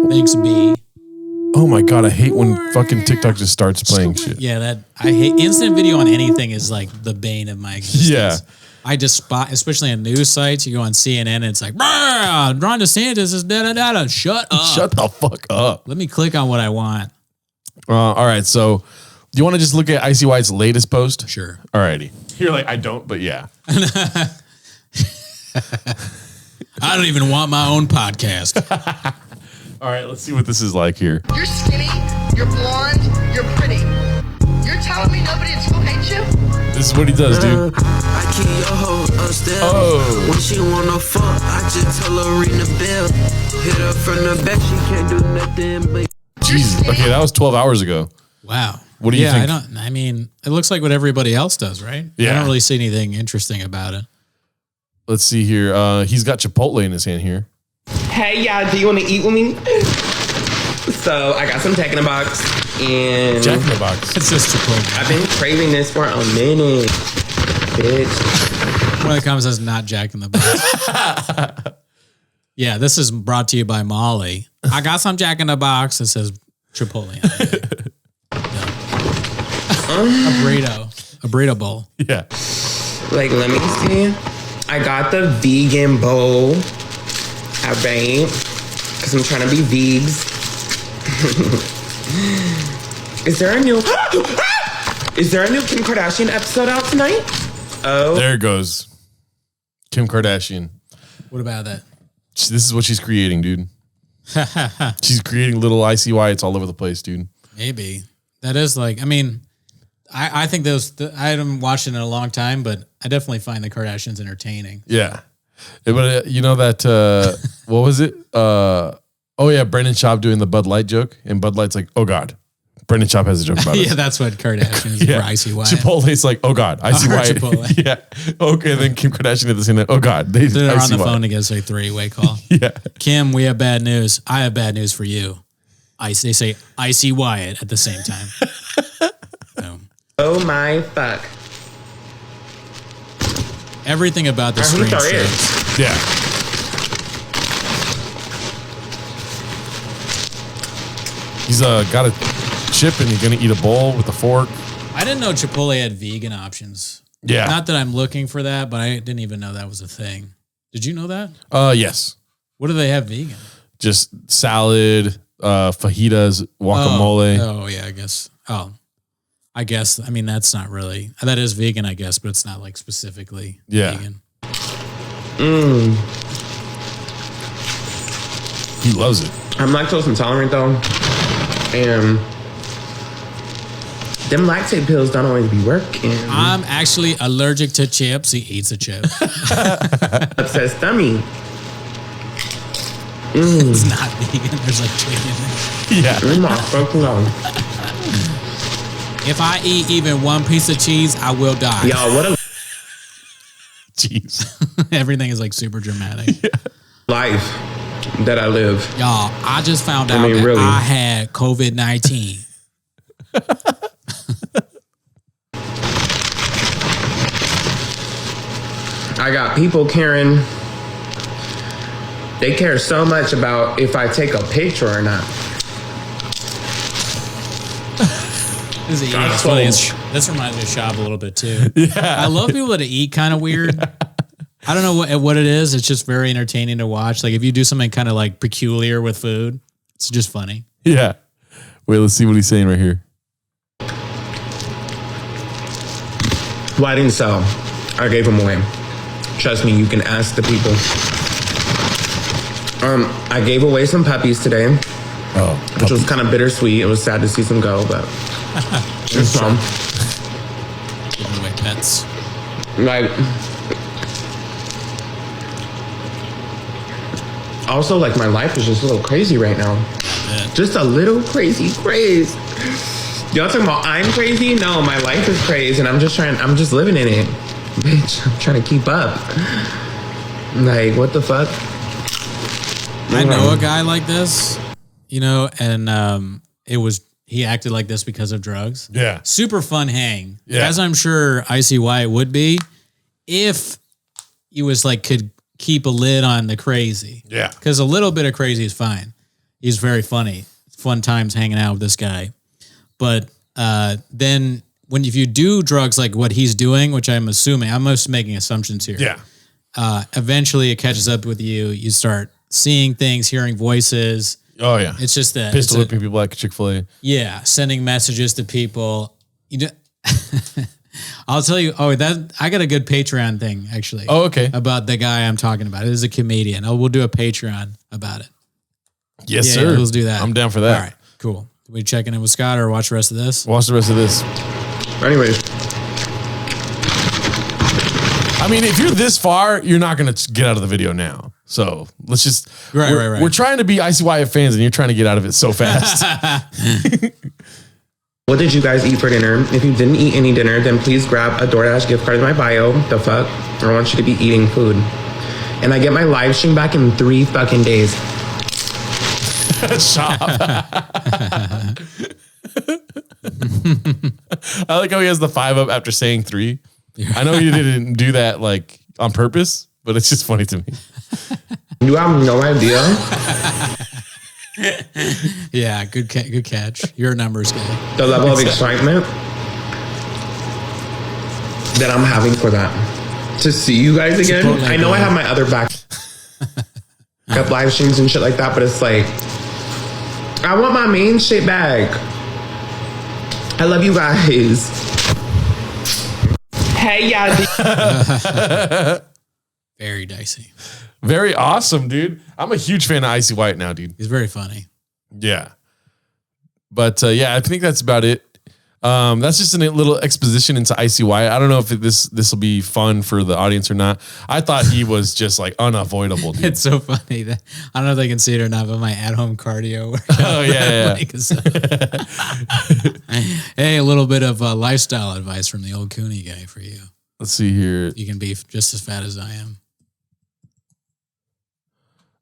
Thanks, B. Oh my God, I hate when fucking TikTok just starts playing shit. Yeah, I hate instant video on anything is like the bane of my existence. Yeah. I just spot, especially on news sites, you go on CNN and it's like, Ron DeSantis is da-da-da-da. Shut up. Shut the fuck up. Let me click on what I want. All right, so do you want to just look at Icy Wyatt's latest post? Sure. All righty. You're like, I don't, but yeah. I don't even want my own podcast. All right, let's see what this is like here. You're skinny, you're blonde, you're pretty. You're telling me nobody at school hates you? This is what he does, dude. I keep your hoe upstairs. Oh. When she wanna fuck, I just tell her ring the bell. Hit her from the back, she can't do nothing but. Jesus. Okay, that was 12 hours ago. Wow. What do you think? I mean, it looks like what everybody else does, right? Yeah. I don't really see anything interesting about it. Let's see here. He's got Chipotle in his hand here. Hey, y'all, do you want to eat with me? So I got some Jack in the Box. And Jack in the Box. It's just Chipotle. I've been craving this for a minute, bitch. One of the comments says not Jack in the Box. Yeah, this is brought to you by Molly. I got some Jack in the Box. It says Chipotle. A burrito bowl. Yeah. Like, let me see. I got the vegan bowl. I right, because I'm trying to be vegs. Is there a new Kim Kardashian episode out tonight? Oh, there it goes. Kim Kardashian. What about that? This is what she's creating, dude. She's creating little Icy Wyatts all over the place, dude. Maybe. That is like, I mean, I think I haven't watched it in a long time, but I definitely find the Kardashians entertaining. Yeah. But you know that, what was it? Oh yeah, Brendan Schaub doing the Bud Light joke. And Bud Light's like, oh God. Brendan Schaub has a joke about it. Yeah, that's what Kardashian is for Icy Wyatt. Chipotle's like, oh God, Icy Wyatt. Chipotle. Yeah. Okay, then Kim Kardashian did the same thing. Oh God. They're on Icy the phone Wyatt. to get a three-way call. Yeah. Kim, we have bad news. I have bad news for you. They say Icy Wyatt at the same time. Oh my fuck. Everything about the screen shows. Yeah. He's got a chip and he's gonna eat a bowl with a fork. I didn't know Chipotle had vegan options. Yeah. Not that I'm looking for that, but I didn't even know that was a thing. Did you know that? Yes. What do they have vegan? Just salad, fajitas, guacamole. Oh yeah, I guess. I mean, that's not really, that is vegan, I guess, but it's not like specifically vegan. He loves it. I'm lactose intolerant though. And them lactate pills don't always be working. I'm actually allergic to chips. He eats a chip. Upset stomach. It's not vegan. There's like chicken. Yeah. If I eat even one piece of cheese, I will die. Y'all, what a jeez. Everything is like super dramatic. life that I live. Y'all, I just found out that really. I had COVID-19. I got people caring. They care so much about if I take a picture or not. This reminds me of Shab a little bit too. Yeah. I love people that eat kind of weird. I don't know what it is. It's just very entertaining to watch. Like if you do something kind of like peculiar with food, it's just funny. Yeah. Wait, let's see what he's saying right here. Well, I didn't sell. I gave them away. Trust me, you can ask the people. I gave away some puppies today. Which was kind of bittersweet. It was sad to see some go, but it's fun. Giving away pets. Like, also, like, my life is just a little crazy right now. Just a little crazy. Y'all talking about I'm crazy? No, my life is crazy, and I'm just living in it. Bitch, I'm trying to keep up. Like, what the fuck? I know a guy like this, and he acted like this because of drugs. Yeah. Super fun hang. Yeah. As I'm sure Icy Wyatt would be if he was like, could keep a lid on the crazy. Yeah. Because a little bit of crazy is fine. He's very funny. Fun times hanging out with this guy. But then if you do drugs like what he's doing, which I'm just making assumptions here. Yeah. Eventually it catches up with you. You start seeing things, hearing voices. Oh yeah. It's just that pistol whipping people like Chick-fil-A. Yeah. Sending messages to people. I'll tell you. I got a good Patreon thing actually. Oh, okay. About the guy I'm talking about. It is a comedian. We'll do a Patreon about it. Yes, sir. Let's do that. I'm down for that. All right. Cool. We checking in with Scott or watch the rest of this? Watch the rest of this. Anyways. I mean, if you're this far, you're not going to get out of the video now. So let's just right. We're trying to be Icy Wyatt fans, and you're trying to get out of it so fast. What did you guys eat for dinner? If you didn't eat any dinner, then please grab a DoorDash gift card in my bio. The fuck? I want you to be eating food. And I get my live stream back in 3 fucking days. Shop. I like how he has the 5 up after saying 3. I know you didn't do that like on purpose, but it's just funny to me. You have no idea. Yeah, good catch. You're a numbers guy. The level of excitement that I'm having for that. To see you guys again. I know I have my other back up live streams and shit like that, but it's like, I want my main shit back. I love you guys. Hey, yeah. Very dicey. Very awesome, dude. I'm a huge fan of Icy Wyatt now, dude. He's very funny. Yeah. But yeah, I think that's about it. That's just a little exposition into Icy Wyatt. I don't know if this will be fun for the audience or not. I thought he was just like unavoidable, dude. It's so funny that I don't know if they can see it or not, but my at-home cardio workout. Oh yeah. Hey, a little bit of lifestyle advice from the old Cooney guy for you. Let's see here. You can be just as fat as I am.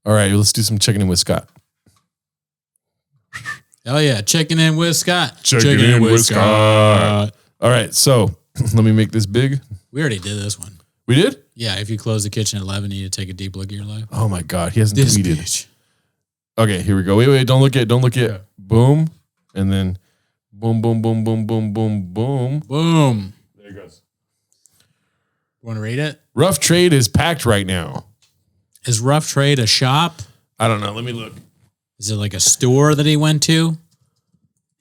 All right, let's do some checking in with Scott. Oh yeah, checking in with Scott. Checking in with Scott. All right, so let me make this big. We already did this one. We did? Yeah, if you close the kitchen at 11, you need to take a deep look at your life. Oh my God, he hasn't This tweeted. bitch. Okay, here we go. Wait, don't look at. Yeah. Boom, and then boom, boom, boom, boom, boom, boom, boom. Boom. There it goes. Want to read it? Rough Trade is packed right now. Is Rough Trade a shop? I don't know. Let me look. Is it like a store that he went to?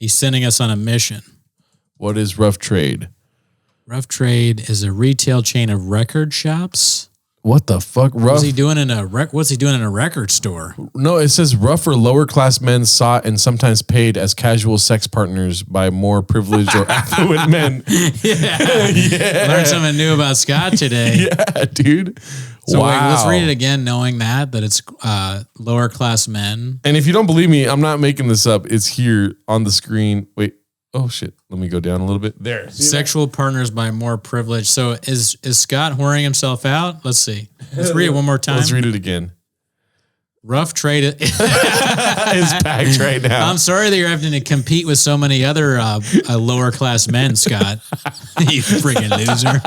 He's sending us on a mission. What is Rough Trade? Rough Trade is a retail chain of record shops. What the fuck? What's he doing in a record store? No, it says rough or lower class men sought and sometimes paid as casual sex partners by more privileged or affluent men. Yeah. Learned something new about Scott today. Yeah, dude. So wow. wait, let's read it again, knowing that it's lower class men. And if you don't believe me, I'm not making this up. It's here on the screen. Wait. Oh shit. Let me go down a little bit. There. Sexual partners by more privilege. So is Scott whoring himself out? Let's see. Let's read it one more time. Let's read it again. Rough Trade is packed right now. I'm sorry that you're having to compete with so many other lower class men, Scott. You freaking loser.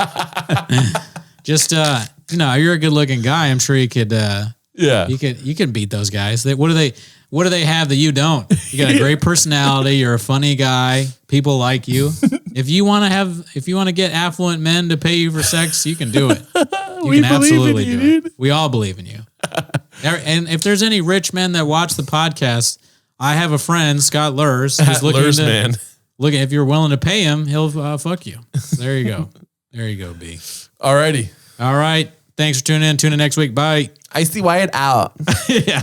Just you're a good looking guy. I'm sure you could. You can beat those guys. What do they have that you don't? You got a great personality. You're a funny guy. People like you. If you want to get affluent men to pay you for sex, you can do it. You can absolutely do it. We all believe in you. And if there's any rich men that watch the podcast, I have a friend, Scott Lurs, who's looking. If you're willing to pay him, he'll fuck you. There you go. There you go, B. Alrighty. All right. Thanks for tuning in. Tune in next week. Bye. Icy Wyatt out. Yeah.